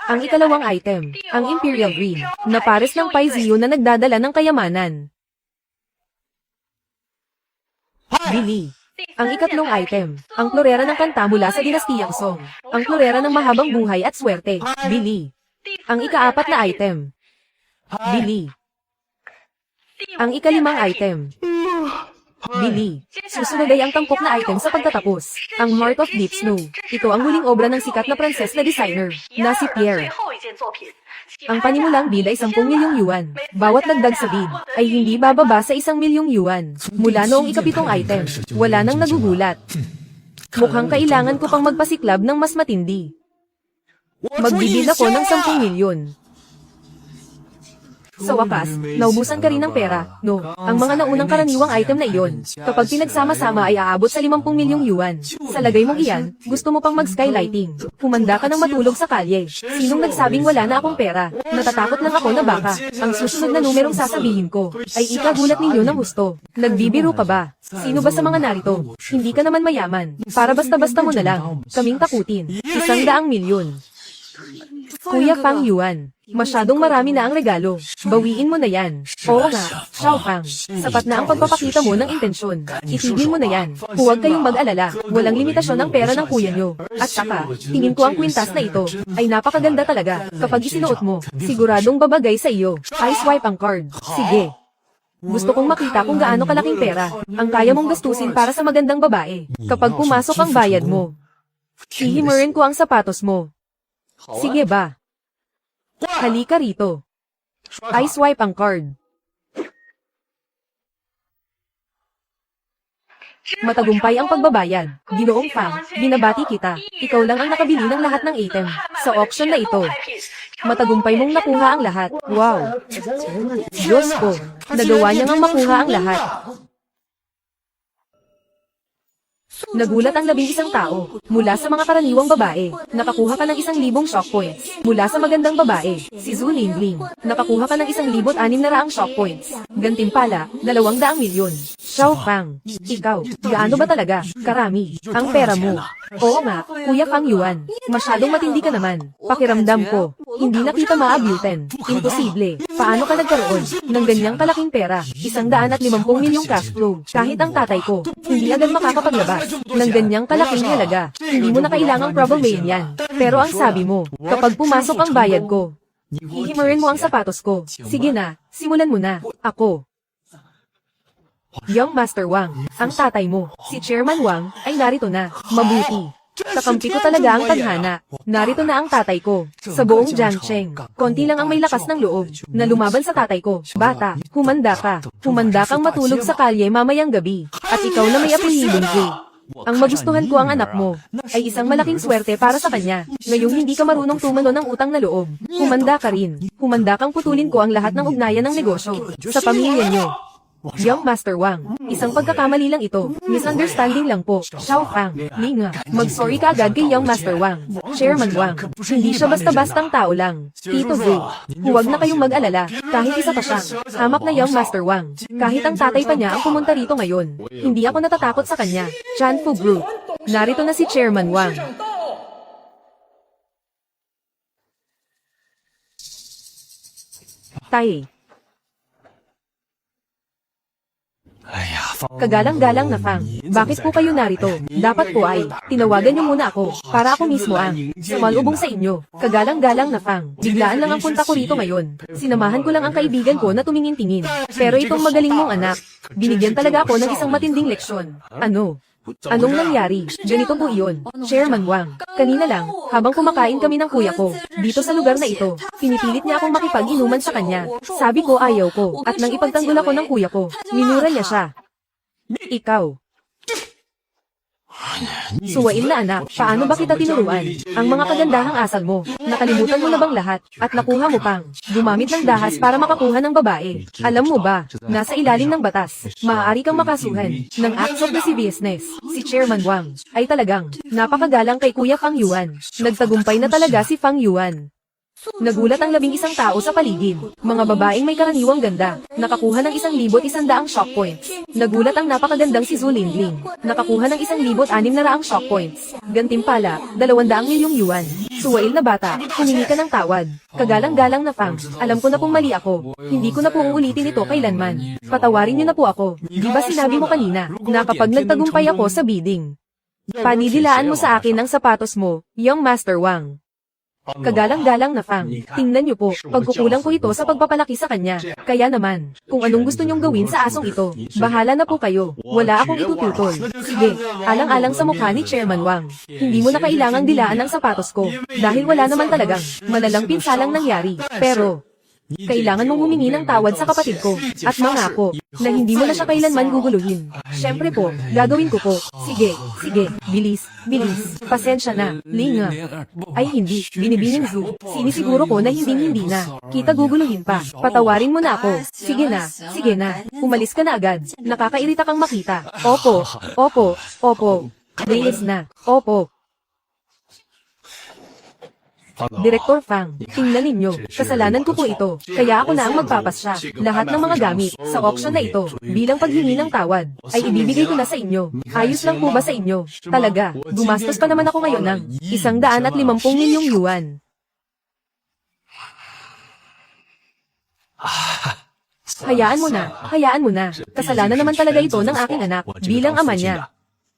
Ang ikalawang item, ang Imperial Ring, na pares ng Paizio na nagdadala ng kayamanan. Bili. Ang ikatlong item, ang klorera ng kanta mula sa dinastiyang Song. Ang klorera ng mahabang buhay at swerte. Bili. Ang ikaapat na item. Bili. Ang ikalimang item. Bili. Susunod ay ang tampok na item sa pagtatapos. Ang Heart of Deep Snow. Ito ang huling obra ng sikat na Pranses na designer, na si Pierre. Ang panimulang bid ay 10 milyong yuan. Bawat dagdag sa bid ay hindi bababa sa 1 milyong yuan. Mula noong ikapitong item, wala nang nagugulat. Mukhang kailangan ko pang magpasiklab ng mas matindi. Magbibid ako ng 10 milyon. Sa wakas, naubusan ka rin ng pera, no? Ang mga naunang karaniwang item na iyon, kapag pinagsama-sama ay aabot sa 50 milyong yuan. Sa lagay mong iyan, gusto mo pang mag-skylighting. Humanda ka ng matulog sa kalye. Sinong nagsabing wala na akong pera? Natatakot lang ako na baka, ang susunod na numerong sasabihin ko, ay ikagulat ninyo ng gusto. Nagbibiro ka ba? Sino ba sa mga narito? Hindi ka naman mayaman. Para basta-basta mo na lang. Kaming takutin. 100 milyon. Kuya Fang Yuan, masyadong marami na ang regalo. Bawiin mo na yan. Oo nga, Xiao Fang. Sapat na ang pagpapakita mo ng intensyon. Itigil mo na yan. Huwag kayong mag-alala. Walang limitasyon ang pera ng kuya nyo. At saka, tingin ko ang kwintas na ito ay napakaganda talaga. Kapag isinuot mo, siguradong babagay sa iyo. I swipe ang card. Sige. Gusto kong makita kung gaano kalaking pera ang kaya mong gastusin para sa magandang babae. Kapag pumasok ang bayad mo, hihimurin ko ang sapatos mo. Sige ba? Halika rito. I swipe ang card. Matagumpay ang pagbabayad. Ginoong Fang, binabati kita. Ikaw lang ang nakabili ng lahat ng item sa auction na ito. Matagumpay mong nakuha ang lahat. Wow! Diyos ko, nagawa niya ngang makuha ang lahat. Nagulat ang 11 tao, mula sa mga karaniwang babae, nakakuha ka ng 1,000 shock points. Mula sa magandang babae, si Zhu Lingling, nakakuha ka ng 1,600 shock points. Gantimpala, 200 milyon. Xiao Fang, ikaw, gaano ba talaga? Karami, ang pera mo. Oo nga, Kuya Fang Yuan, masyadong matindi ka naman. Pakiramdam ko, hindi na kita maabutin. Imposible. Paano ka nagkaroon ng ganyang kalaking pera? 150 milyong cash flow. Kahit ang tatay ko, hindi agad makakapaglabas ng ganyang kalaking halaga. Hindi mo na kailangang problemahin yan. Pero ang sabi mo, kapag pumasok ang bayad ko, hihimurin mo ang sapatos ko. Sige na, simulan mo na. Ako. Young Master Wang, ang tatay mo, si Chairman Wang, ay narito na. Mabuti. Kakampi ko talaga ang tadhana. Narito na ang tatay ko. Sa buong Jiangcheng, konti lang ang may lakas ng loob na lumaban sa tatay ko. Bata, humanda ka. Humanda kang matulog sa kalye mamayang gabi. At ikaw na may apelidong J. Ang magustuhan ko ang anak mo ay isang malaking swerte para sa kanya. Ngayong hindi ka marunong tumano ng utang na loob. Humanda ka rin. Humanda kang putulin ko ang lahat ng ugnayan ng negosyo sa pamilya niyo. Young Master Wang, isang pagkakamali lang ito. Misunderstanding lang po. Xiao Fang, Linga, mag-sorry ka agad kay Young Master Wang. Chairman Wang, hindi siya basta-bastang tao lang. Tito Zhu, huwag na kayong mag-alala. Kahit isa pa siya, hamak na Young Master Wang. Kahit ang tatay pa niya ang pumunta rito ngayon. Hindi ako natatakot sa kanya. Chan Fu Group. Narito na si Chairman Wang. Tai. Kagalang-galang na Fang, bakit po kayo narito? Dapat po ay, tinawagan niyo muna ako, para ako mismo ang sumalubong sa inyo. Kagalang-galang na Fang, biglaan lang ang punta ko rito ngayon. Sinamahan ko lang ang kaibigan ko na tumingin-tingin. Pero itong magaling mong anak, binigyan talaga ako ng isang matinding leksyon. Ano? Anong nangyari? Ganito po iyon, Chairman Wang. Kanina lang, habang kumakain kami ng kuya ko, dito sa lugar na ito, pinipilit niya akong makipag-inuman sa kanya. Sabi ko ayaw ko, at nang ipagtanggol ako ng kuya ko, minura niya siya. Ikaw. Suwain na anak, paano ba kita tinuruan? Ang mga kagandahang asal mo, nakalimutan mo na bang lahat, at nakuha mo pang gumamit ng dahas para makakuha ng babae. Alam mo ba, nasa ilalim ng batas, maaari kang makasuhan ng acts of lasciviousness. Si Chairman Wang ay talagang napakagalang kay Kuya Fang Yuan. Nagtagumpay na talaga si Fang Yuan. Nagulat ang 11 tao sa paligid. Mga babaeng may karaniwang ganda, nakakuha ng 1,100 shock points. Nagulat ang napakagandang si Zhu Lingling, nakakuha ng 1,600 shock points. Gantimpala, 200 milyong yuan. Suwail na bata, humingi ka ng tawad. Kagalang-galang na Fang, alam ko na pong mali ako. Hindi ko na po uulitin ito kailanman. Patawarin niyo na po ako. Di ba sinabi mo kanina, na kapag nagtagumpay ako sa bidding, panidilaan mo sa akin ang sapatos mo, Young Master Wang. Kagalang-galang na Fang, tingnan niyo po, pagkukulang ko ito sa pagpapalaki sa kanya. Kaya naman, kung anong gusto niyong gawin sa asong ito, bahala na po kayo, wala akong itututol. Sige, alang-alang sa mukha ni Chairman Wang, hindi mo na kailangang dilaan ang sapatos ko, dahil wala naman talagang malalang pinsalang nangyari. Pero, kailangan mong humingi ng tawad sa kapatid ko, at mangako, na hindi mo na siya kailanman guguluhin. Siyempre po, gagawin ko po. Sige, bilis, pasensya na, Linga. Ay hindi, binibining Zhu, sinisiguro ko na hindi na. Kita guguluhin pa, patawarin mo na ako. Sige na, umalis ka na agad, nakakairita kang makita. Opo. Reyes na, opo. Direktor Fang, tingnan ninyo, kasalanan ko po ito, kaya ako na ang magpapasya. Lahat ng mga gamit, sa auction na ito, bilang paghingi ng tawad, ay ibibigay ko na sa inyo. Ayos lang po ba sa inyo? Talaga, gumastos pa naman ako ngayon ng 150 milyong yuan. Hayaan mo na, kasalanan naman talaga ito ng aking anak, bilang ama niya.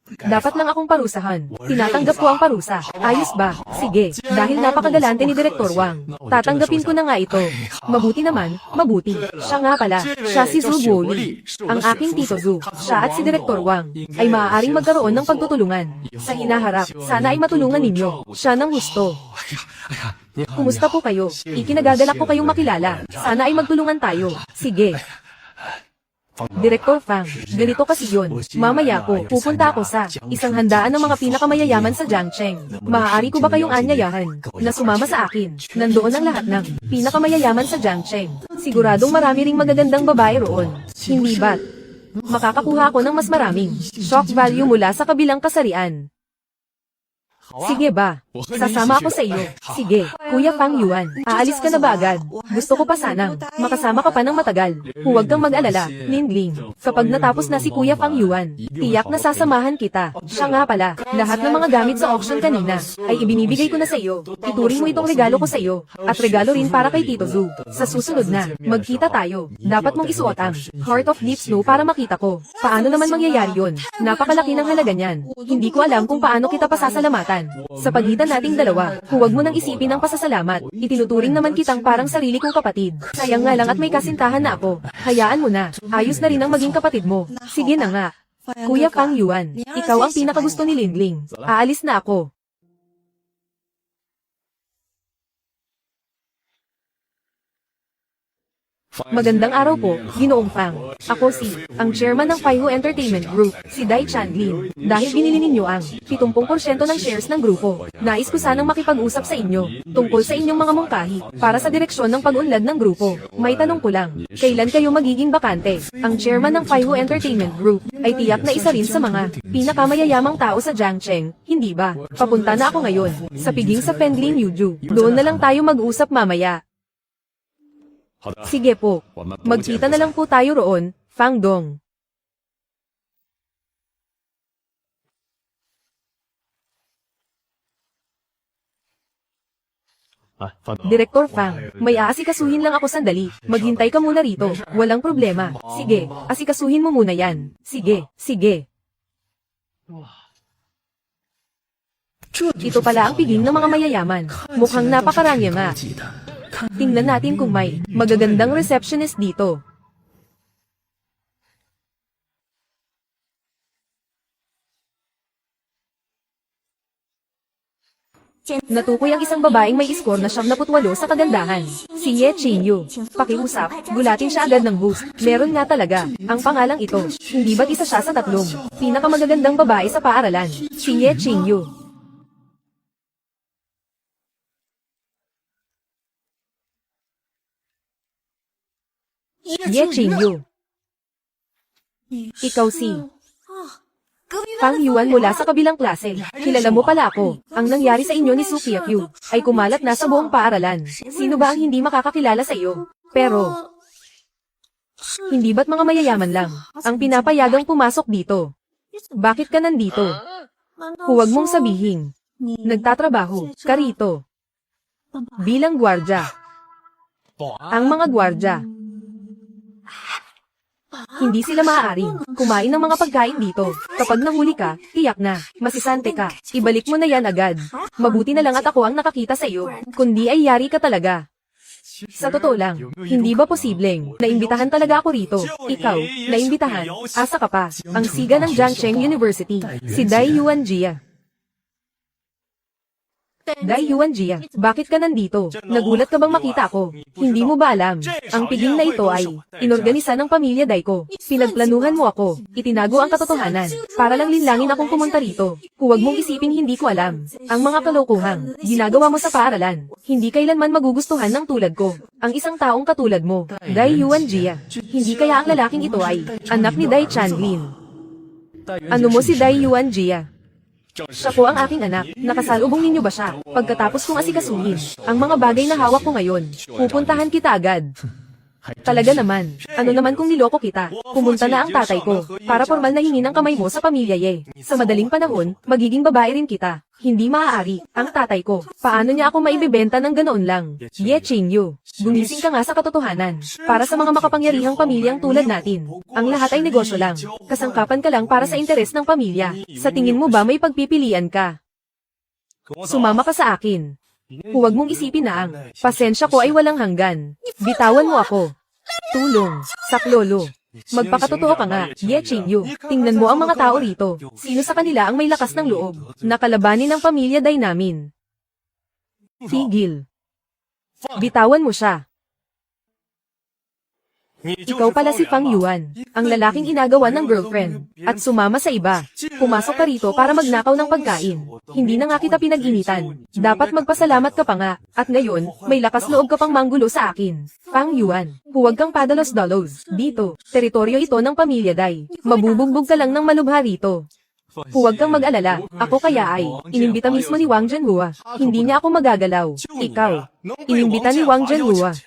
Dapat lang akong parusahan. Tinatanggap ko ang parusa. Ayos ba? Sige. Dahil napakagalante ni Direktor Wang, tatanggapin ko na nga ito. Mabuti naman, mabuti. Siya nga pala. Siya si Zhu Guoli. Ang aking Tito Zhu. Siya at si Direktor Wang ay maaaring magkaroon ng pagtutulungan. Sa hinaharap, sana ay matulungan ninyo. Siya ng gusto. Kumusta po kayo? Ikinagagalak ko kayong makilala. Sana ay magtulungan tayo. Sige. Direktor Fang, ganito kasi yun. Mamaya po, pupunta ako sa isang handaan ng mga pinakamayayaman sa Jiangcheng. Maaari ko ba kayong anyayahan na sumama sa akin? Nandoon ang lahat ng pinakamayayaman sa Jiangcheng. Siguradong marami ring magagandang babae roon. Hindi ba't makakakuha ako ng mas maraming shock value mula sa kabilang kasarian? Sige ba? Sasama ako sa iyo. Sige, Kuya Fang Yuan, aalis ka na ba agad? Gusto ko pa sanang makasama ka pa ng matagal. Huwag kang mag-alala, Lingling. Kapag natapos na si Kuya Fang Yuan, tiyak na sasamahan kita. Siya nga pala, lahat ng mga gamit sa auction kanina ay ibinibigay ko na sa iyo. Ituring mo itong regalo ko sa iyo, at regalo rin para kay Tito Zhu. Sa susunod na, magkita tayo. Dapat mong isuot ang Heart of Deep Snow para makita ko. Paano naman mangyayari yun? Napakalaki ng halaga niyan. Hindi ko alam kung paano kita pasasalamatan. Sa pagitan nating dalawa, huwag mo nang isipin ang pasasalamat. Itinuturing naman kitang parang sarili kong kapatid. Sayang nga lang at may kasintahan na ako. Hayaan mo na. Ayos na rin ang maging kapatid mo. Sige na nga. Kuya Fang Yuan, ikaw ang pinakagusto ni Lingling. Aalis na ako. Magandang araw po, Ginoong Fang. Ako ang chairman ng Faihu Entertainment Group, si Dai Chanlin. Dahil binili ninyo ang 70% ng shares ng grupo, nais ko sanang makipag-usap sa inyo, tungkol sa inyong mga mungkahi, para sa direksyon ng pag-unlad ng grupo. May tanong ko lang, kailan kayo magiging bakante? Ang chairman ng Faihu Entertainment Group, ay tiyak na isa rin sa mga pinakamayayamang tao sa Jiangcheng, hindi ba? Papunta na ako ngayon, sa piging sa Fendling Yuju. Doon na lang tayo mag-usap mamaya. Sige po. Magkita na lang po tayo roon, Fang Dong. Direktor Fang, may aasikasuhin lang ako sandali. Maghintay ka muna rito. Walang problema. Sige, asikasuhin mo muna yan. Sige. Ito pala ang piging ng mga mayayaman. Mukhang napakarami nga. Tingnan natin kung may magagandang receptionist dito. Natukoy ang isang babaeng may score na 78 sa kagandahan. Si Ye Qingyu. Pakiusap, gulatin siya agad ng host. Meron nga talaga. Ang pangalang ito. Hindi ba't isa siya sa tatlong pinakamagagandang babae sa paaralan? Si Ye Qingyu. Ye Qingyu. Ikaw si Fang Yuan mula sa kabilang klase. Kilala mo pala ako. Ang nangyari sa inyo ni Su Qiaqu ay kumalat na sa buong paaralan. Sino ba ang hindi makakakilala sa iyo? Pero, hindi ba't mga mayayaman lang ang pinapayagang pumasok dito? Bakit ka nandito? Huwag mong sabihin. Nagtatrabaho ka rito bilang gwardya. Ang mga gwardya, hindi sila maaaring kumain ng mga pagkain dito. Kapag nahuli ka, tiyak na, masisante ka. Ibalik mo na yan agad. Mabuti na lang at ako ang nakakita sa iyo. Kundi ay yari ka talaga. Sa totoo lang, hindi ba posibleng naimbitahan talaga ako rito? Ikaw, naimbitahan, asa ka pa. Ang siga ng Jiangsheng University, si Dai Yuanjia. Dai Yuanjia, bakit ka nandito? Nagulat ka bang makita ako? Hindi mo ba alam? Ang piging na ito ay inorganisa ng pamilya Dai ko. Pinagplanuhan mo ako. Itinago ang katotohanan. Para lang linlangin akong pumunta rito. Huwag mong isiping hindi ko alam. Ang mga kalokohang ginagawa mo sa paaralan. Hindi kailanman magugustuhan ng tulad ko. Ang isang taong katulad mo, Dai Yuanjia. Hindi kaya ang lalaking ito ay anak ni Dai Changlin. Ano mo si Dai Yuanjia? Siya po ang aking anak. Nakasalubong ninyo ba siya? Pagkatapos kong asikasuhin ang mga bagay na hawak ko ngayon, pupuntahan kita agad. Talaga naman. Ano naman kung niloko kita? Pumunta na ang tatay ko para formal na hingin ang kamay mo sa pamilya Ye. Sa madaling panahon, magiging babae rin kita. Hindi maaari. Ang tatay ko. Paano niya ako maibibenta ng ganoon lang? Ye Qingyu. Gumising ka nga sa katotohanan. Para sa mga makapangyarihang pamilyang tulad natin. Ang lahat ay negosyo lang. Kasangkapan ka lang para sa interes ng pamilya. Sa tingin mo ba may pagpipilian ka? Sumama ka sa akin. Huwag mong isipin na ang pasensya ko ay walang hanggan. Bitawan mo ako. Tulong. Saklolo. Magpakatotoo ka nga, Ye Qingyu. Tingnan mo ang mga tao rito. Sino sa kanila ang may lakas ng loob? Nakalabanin ng pamilya Dai namin. Tigil. Bitawan mo siya. Ikaw pala si Fang Yuan, ang lalaking inagawan ng girlfriend, at sumama sa iba. Pumasok ka rito para magnakaw ng pagkain. Hindi na nga kita pinag-initan. Dapat magpasalamat ka pa nga, at ngayon, may lakas loob ka pang manggulo sa akin. Fang Yuan, huwag kang padalos-dalos. Dito, teritoryo ito ng pamilya Dai. Mabubugbog ka lang ng malubha rito. Huwag kang mag-alala, ako kaya ay, inimbita mismo ni Wang Zhenhua. Hindi niya ako magagalaw. Ikaw, inimbita ni Wang Zhenhua.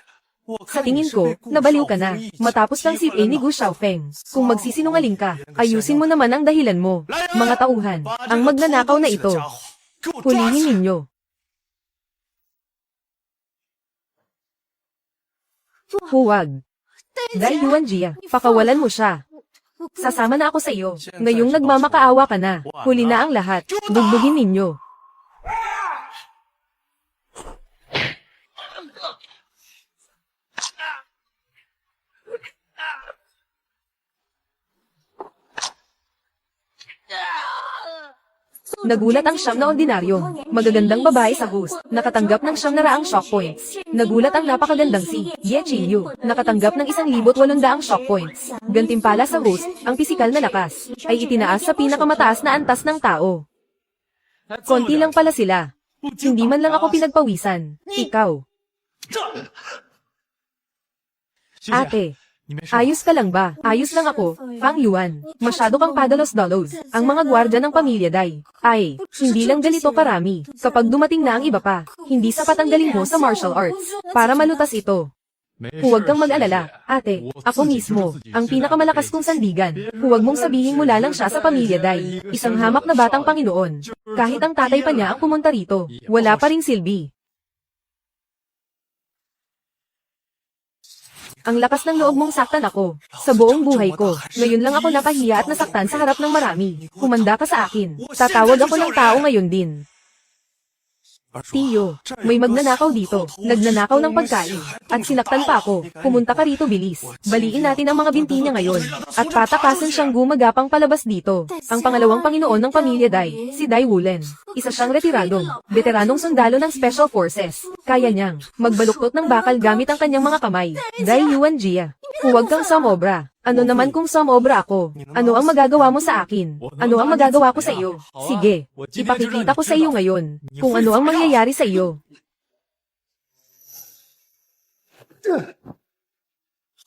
Sa tingin ko, nabaliw ka na. Matapos kang CPA ni Gu Xiaofeng. Kung magsisinungaling ka, ayusin mo naman ang dahilan mo. Mga tauhan, ang magnanakaw na ito. Hulihin ninyo. Huwag. Dai Yuanjia, pakawalan mo siya. Sasama na ako sa iyo. Ngayong nagmamakaawa ka na. Huli na ang lahat. Bugbugin ninyo. Nagulat ang siyam na ordinaryo. Magagandang babae sa host. Nakatanggap ng 900 shock points. Nagulat ang napakagandang si Ye Qingyu. Nakatanggap ng 1,800 shock points. Gantimpala sa host, ang pisikal na lakas ay itinaas sa pinakamataas na antas ng tao. Konti lang pala sila. Hindi man lang ako pinagpawisan. Ikaw. Ate. Ayos ka lang ba? Ayos lang ako, Fang Yuan. Masyado kang padalos-dalos. Ang mga gwardya ng pamilya Dai ay, hindi lang ganito karami. Kapag dumating na ang iba pa, hindi sapat ang galing mo sa martial arts para malutas ito. Huwag kang mag-alala, ate. Ako mismo, ang pinakamalakas kong sandigan. Huwag mong sabihin mula lang siya sa pamilya Dai. Isang hamak na batang Panginoon. Kahit ang tatay pa niya ang pumunta rito, wala pa ring silbi. Ang lakas ng loob mong saktan ako. Sa buong buhay ko, ngayon lang ako napahiya at nasaktan sa harap ng marami. Humanda ka sa akin. Tatawag ako ng tao ngayon din. Tiyo, may magnanakaw dito. Nagnanakaw ng pagkain. At sinaktan pa ako. Pumunta ka rito bilis. Baliin natin ang mga binti niya ngayon. At patakasan siyang gumagapang palabas dito. Ang pangalawang Panginoon ng pamilya Dai, si Dai Wulen. Isa siyang retiradong, veteranong sundalo ng Special Forces. Kaya niyang magbaluktot ng bakal gamit ang kanyang mga kamay. Dai Yuan Jia. Huwag kang sumobra. Ano naman kung sumobra ako? Ano ang magagawa mo sa akin? Ano ang magagawa ko sa iyo? Sige, ipakikita ko sa iyo ngayon kung ano ang mangyayari sa iyo.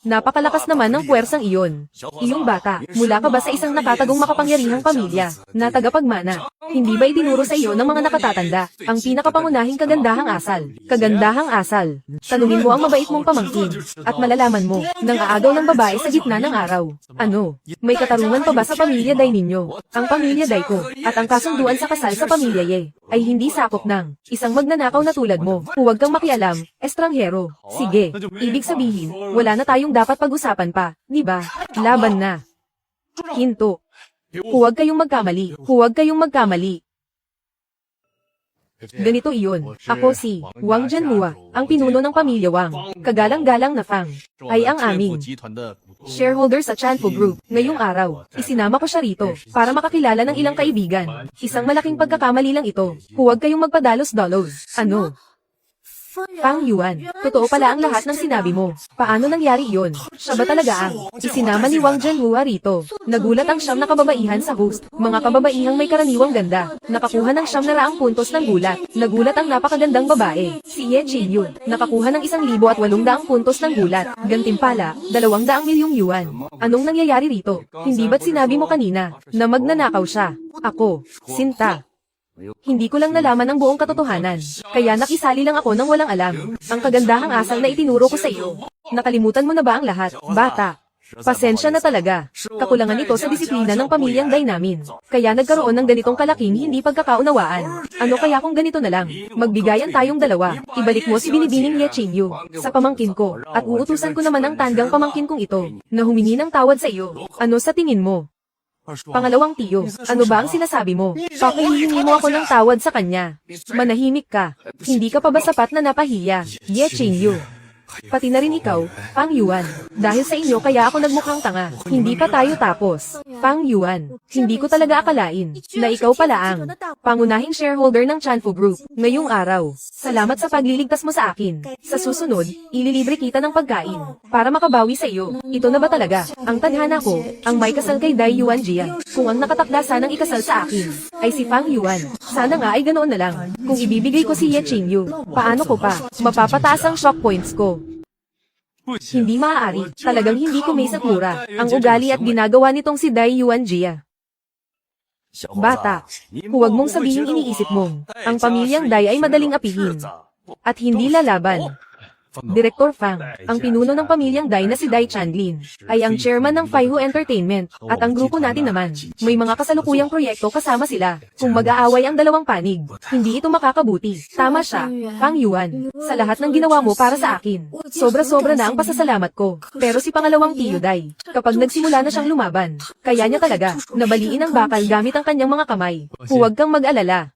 Napakalakas naman ng puwersang iyon. Iyong bata, mula ka ba sa isang nakatagong makapangyarihang pamilya, na tagapagmana? Hindi ba itinuro sa iyo ng mga nakatatanda, ang pinakapangunahing kagandahang asal? Kagandahang asal. Tanungin mo ang mabait mong pamangkin, at malalaman mo, nang aagaw ng babae sa gitna ng araw. Ano? May katarungan pa ba sa pamilya Dai ninyo? Ang pamilya Dai ko, at ang kasunduan sa kasal sa pamilya Ye, ay hindi sakop ng isang magnanakaw na tulad mo. Huwag kang makialam, estranghero. Sige, ibig sabihin, wala na tayong dapat pag-usapan pa, di ba? Laban na. Hinto. Huwag kayong magkamali. Huwag kayong magkamali. Ganito iyon. Ako si Wang Jianhua, ang pinuno ng pamilya Wang. Kagalang-galang na Fang, ay ang aming shareholder sa Chanfu Group. Ngayong araw, isinama ko siya rito para makakilala ng ilang kaibigan. Isang malaking pagkakamali lang ito. Huwag kayong magpadalos-dalos. Ano? Fang Yuan, totoo pala ang lahat ng sinabi mo. Paano nangyari iyon? Siya ba talaga ang isinama ni Wang Jianhua rito? Nagulat ang siyam na kababaihan sa host. Mga kababaihang may karaniwang ganda. Nakakuha ng 700 puntos ng gulat. Nagulat ang napakagandang babae. Si Ye Qingyu, nakakuha ng 1,800 puntos ng gulat. Gantimpala, 200 milyong yuan. Anong nangyayari rito? Hindi ba't sinabi mo kanina na magnanakaw siya? Ako, Sinta. Hindi ko lang nalaman ang buong katotohanan, kaya nakisali lang ako nang walang alam. Ang kagandahang asal na itinuro ko sa iyo. Nakalimutan mo na ba ang lahat, bata? Pasensya na talaga. Kakulangan ito sa disiplina ng pamilyang Dai namin. Kaya nagkaroon ng ganitong kalaking hindi pagkakaunawaan. Ano kaya kung ganito na lang? Magbigayan tayong dalawa. Ibalik mo si Binibining Ye Qingyu sa pamangkin ko, at uutusan ko naman ang tanggang pamangkin kong ito na humingi ng tawad sa iyo. Ano sa tingin mo? Pangalawang tiyo, ano ba ang sinasabi mo? Pakihihingi mo ako ng tawad sa kanya. Manahimik ka. Hindi ka pa ba sapat na napahiya? Ye Qingyu. Pati na rin ikaw, Fang Yuan. Dahil sa inyo kaya ako nagmukhang tanga. Hindi pa tayo tapos. Fang Yuan, hindi ko talaga akalain na ikaw pala ang pangunahing shareholder ng Chanfu Group ngayong araw. Salamat sa pagliligtas mo sa akin. Sa susunod, ililibre kita ng pagkain para makabawi sa iyo. Ito na ba talaga ang tadhana ko, ang may kasal kay Dai Yuan Jia? Kung ang nakatakda sanang ikasal sa akin ay si Fang Yuan, sana nga ay ganoon na lang. Kung ibibigay ko si Ye Qingyu, paano ko pa mapapataas ang shock points ko? Hindi maaari, talagang hindi kumisat mura ang ugali at ginagawa nitong si Dai Yuan Jia. Bata, huwag mong sabihin iniisip mong ang pamilyang Dai ay madaling apihin at hindi lalaban. Direktor Fang, ang pinuno ng pamilyang Dai na si Dai Chanlin, ay ang chairman ng Faihu Entertainment, at ang grupo natin naman, may mga kasalukuyang proyekto kasama sila. Kung mag-aaway ang dalawang panig, hindi ito makakabuti. Tama siya, Fang Yuan, sa lahat ng ginawa mo para sa akin. Sobra-sobra na ang pasasalamat ko. Pero si pangalawang tiyo Dai, kapag nagsimula na siyang lumaban, kaya niya talaga, nabaliin ang bakal gamit ang kanyang mga kamay. Huwag kang mag-alala.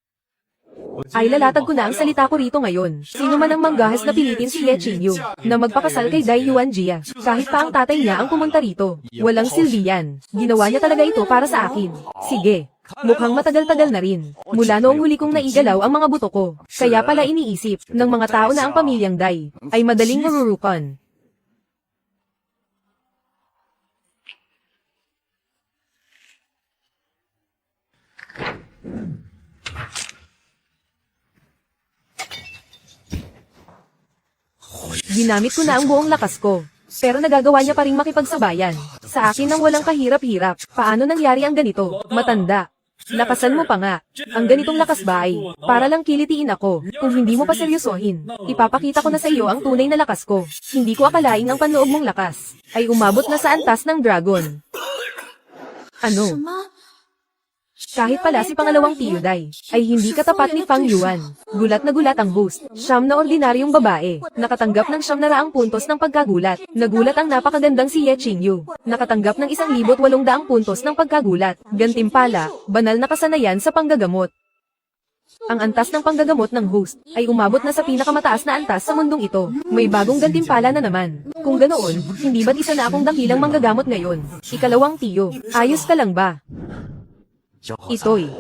Ay lalatag ko na ang salita ko rito ngayon. Sino man ang manggahas na pilitin si Ye Qingyu na magpakasal kay Dai Yuan Jia, kahit pa ang tatay niya ang pumunta rito. Walang silbi yan. Ginawa niya talaga ito para sa akin. Sige. Mukhang matagal-tagal na rin. Mula noong huli kong naigalaw ang mga buto ko. Kaya pala iniisip ng mga tao na ang pamilyang Dai ay madaling marurukan. Ginamit ko na ang buong lakas ko. Pero nagagawa niya pa rin makipagsabayan sa akin nang walang kahirap-hirap. Paano nangyari ang ganito? Matanda. Lakasan mo pa nga. Ang ganitong lakas ba ay para lang kilitiin ako. Kung hindi mo pa seryosohin, ipapakita ko na sa iyo ang tunay na lakas ko. Hindi ko akalain ang panloob mong lakas ay umabot na sa antas ng dragon. Ano? Kahit pala si pangalawang tiyo Dai ay hindi katapat ni Fang Yuan. Gulat na gulat ang host. Siyam na ordinaryong babae, nakatanggap ng 700 puntos ng pagkagulat. Nagulat ang napakagandang si Ye Qingyu, nakatanggap ng 1,800 puntos ng pagkagulat. Gantimpala, banal na kasanayan sa panggagamot. Ang antas ng panggagamot ng host ay umabot na sa pinakamataas na antas sa mundong ito. May bagong gantimpala na naman. Kung ganoon, hindi ba't isa na akong dakilang manggagamot ngayon? Ikalawang tiyo, ayos ka lang ba? Itoy.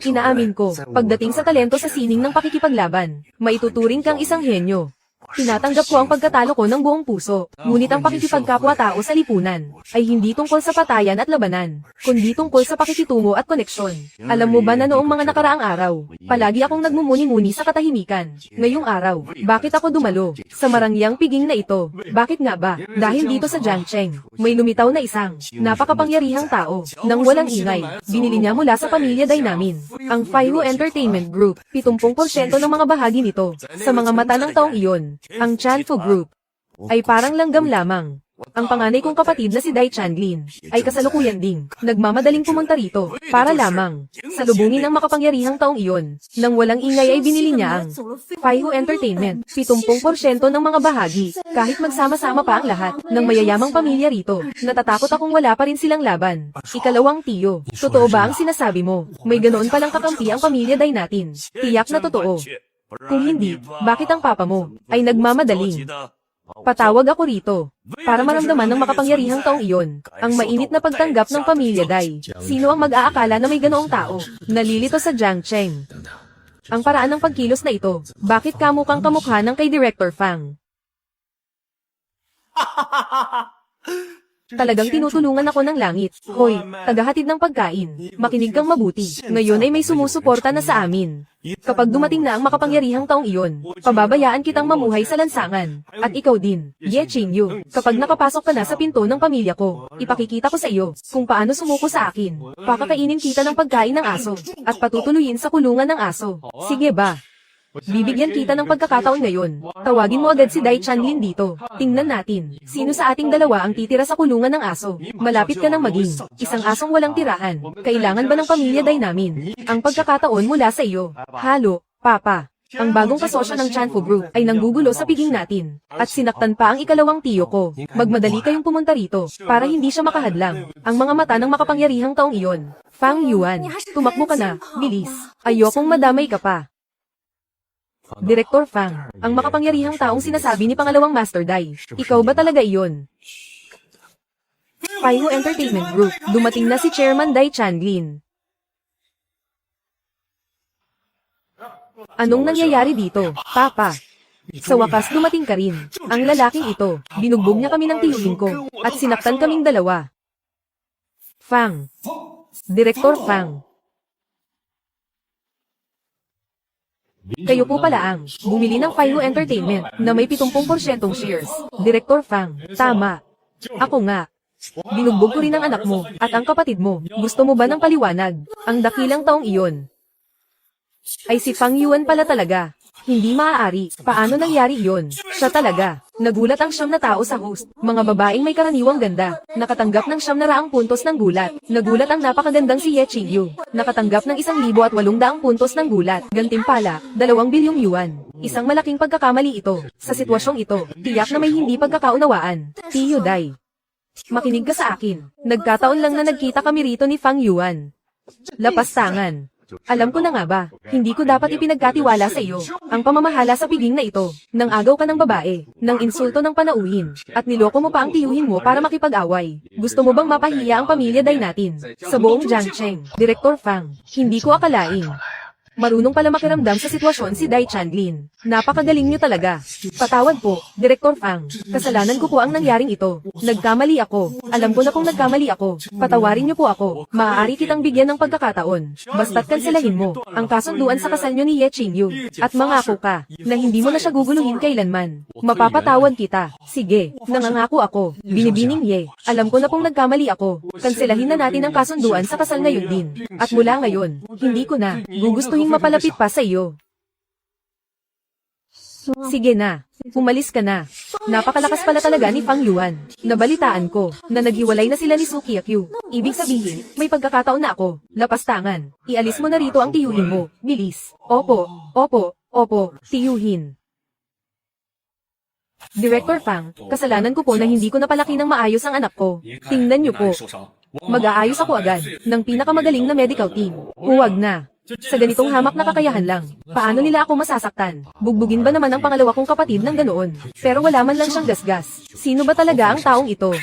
Inaamin ko, pagdating sa talento sa sining ng pakikipaglaban, maituturing kang isang henyo. Tinatanggap ko ang pagkatalo ko ng buong puso, ngunit ang pakikipagkapwa-tao sa lipunan ay hindi tungkol sa patayan at labanan, kundi tungkol sa pakikitungo at koneksyon. Alam mo ba na noong mga nakaraang araw, palagi akong nagmumuni-muni sa katahimikan. Ngayong araw, bakit ako dumalo sa marangyang piging na ito? Bakit nga ba? Dahil dito sa Jiangcheng, may lumitaw na isang napakapangyarihang tao nang walang ingay. Binili niya mula sa pamilya Dai namin, ang Faihu Entertainment Group. 70% ng mga bahagi nito sa mga mata ng taong iyon. Ang Chanfu Group ay parang langgam lamang. Ang panganay kong kapatid na si Dai Changlin ay kasalukuyan ding nagmamadaling pumunta rito para lamang salubungin ang makapangyarihang taong iyon. Nang walang ingay ay binili niya ang Faihu Entertainment. 70% ng mga bahagi, kahit magsama-sama pa ang lahat ng mayayamang pamilya rito. Natatakot akong wala pa rin silang laban. Ikalawang tiyo, totoo ba ang sinasabi mo? May ganoon palang kakampi ang pamilya Dai natin. Tiyak na totoo. Kung hindi, bakit ang papa mo ay nagmamadaling? Patawag ako rito para maramdaman ng makapangyarihang taong iyon ang mainit na pagtanggap ng pamilya Dai. Sino ang mag-aakala na may ganoong tao? Nalilito sa Jiangcheng. Ang paraan ng pagkilos na ito, bakit kamukhang kamukha ng kay Director Fang? Talagang tinutulungan ako ng langit. Hoy, tagahatid ng pagkain. Makinig kang mabuti. Ngayon ay may sumusuporta na sa amin. Kapag dumating na ang makapangyarihang taong iyon, pababayaan kitang mamuhay sa lansangan. At ikaw din, Ye Qingyu. Kapag nakapasok ka na sa pinto ng pamilya ko, ipakikita ko sa iyo kung paano sumuko sa akin. Pakakainin kita ng pagkain ng aso at patutuluyin sa kulungan ng aso. Sige ba? Bibigyan kita ng pagkakataon ngayon. Tawagin mo agad si Dai Changlin dito. Tingnan natin, sino sa ating dalawa ang titira sa kulungan ng aso. Malapit ka nang maging isang asong walang tirahan. Kailangan ba ng pamilya Dai namin ang pagkakataon mula sa iyo? Halo, Papa. Ang bagong kasosyo ng Chanfu Group ay nanggugulo sa piging natin. At sinaktan pa ang ikalawang tiyo ko. Magmadali kayong pumunta rito para hindi siya makahadlang. Ang mga mata ng makapangyarihang taong iyon. Fang Yuan, tumakbo ka na, bilis. Ayokong madamay ka pa. Director Fang, ang makapangyarihang taong sinasabi ni pangalawang Master Dai. Ikaw ba talaga iyon? Faihu Entertainment Group, dumating na si Chairman Dai Changlin. Anong nangyayari dito, Papa? Sa wakas dumating ka rin. Ang lalaking ito, binugbog niya kami ng tiyuhin ko, at sinaktan kaming dalawa. Fang. Director Fang. Kayo po pala ang bumili ng Faihu Entertainment na may 70% shares. Director Fang, tama. Ako nga. Binugbog ko rin ang anak mo at ang kapatid mo. Gusto mo ba ng paliwanag? Ang dakilang taong iyon ay si Fang Yuan pala talaga. Hindi maaari. Paano nangyari iyon? Siya talaga. Nagulat ang 9 na tao sa host. Mga babaeng may karaniwang ganda. Nakatanggap ng 900 puntos ng gulat. Nagulat ang napakagandang si Ye Qingyu. Nakatanggap ng 1,800 puntos ng gulat. Gantimpala, 2 bilyong yuan. Isang malaking pagkakamali ito. Sa sitwasyong ito, tiyak na may hindi pagkakaunawaan. Tiyo Dai. Makinig ka sa akin. Nagkataon lang na nagkita kami rito ni Fang Yuan. Lapastangan. Alam ko na nga ba, hindi ko dapat ipinagkatiwala sa iyo ang pamamahala sa piging na ito. Nang agaw ka ng babae, nang insulto ng panauhin, at niloko mo pa ang tiyuhin mo para makipag-away. Gusto mo bang mapahiya ang pamilya Dai natin sa buong Jiangcheng? Director Fang, hindi ko akalain. Marunong pala makiramdam sa sitwasyon si Dai Changlin. Napakagaling niyo talaga. Patawad po, Director Fang. Kasalanan ko po ang nangyaring ito. Nagkamali ako. Alam ko na kung nagkamali ako. Patawarin niyo po ako. Maaari kitang bigyan ng pagkakataon. Basta't kanselahin mo ang kasunduan sa kasal niyo ni Ye Qingyu. At mangako ka na hindi mo na siya guguluhin kailanman. Mapapatawad kita. Sige, nangangako ako. Binibining Ye. Alam ko na kung nagkamali ako. Kanselahin na natin ang kasunduan sa kasal ngayon din. At mula ngayon, hindi ko na gugustuhin mapalapit pa sa iyo. Sige na, umalis ka na. Napakalakas pala talaga ni Fang Yuan. Nabalitaan ko na naghiwalay na sila ni Suki Akyu. Ibig sabihin, may pagkakataon na ako. Lapastangan, ialis mo na rito ang tiyuhin mo. Bilis. Opo, tiyuhin. Director Fang, kasalanan ko po na hindi ko napalaki ng maayos ang anak ko. Tingnan niyo po. Mag-aayos ako agad ng pinakamagaling na medical team. Huwag na. Sa ganitong hamak na kakayahan lang, paano nila ako masasaktan? Bugbugin ba naman ang pangalawa kong kapatid ng ganoon? Pero wala man lang siyang gasgas. Sino ba talaga ang taong ito?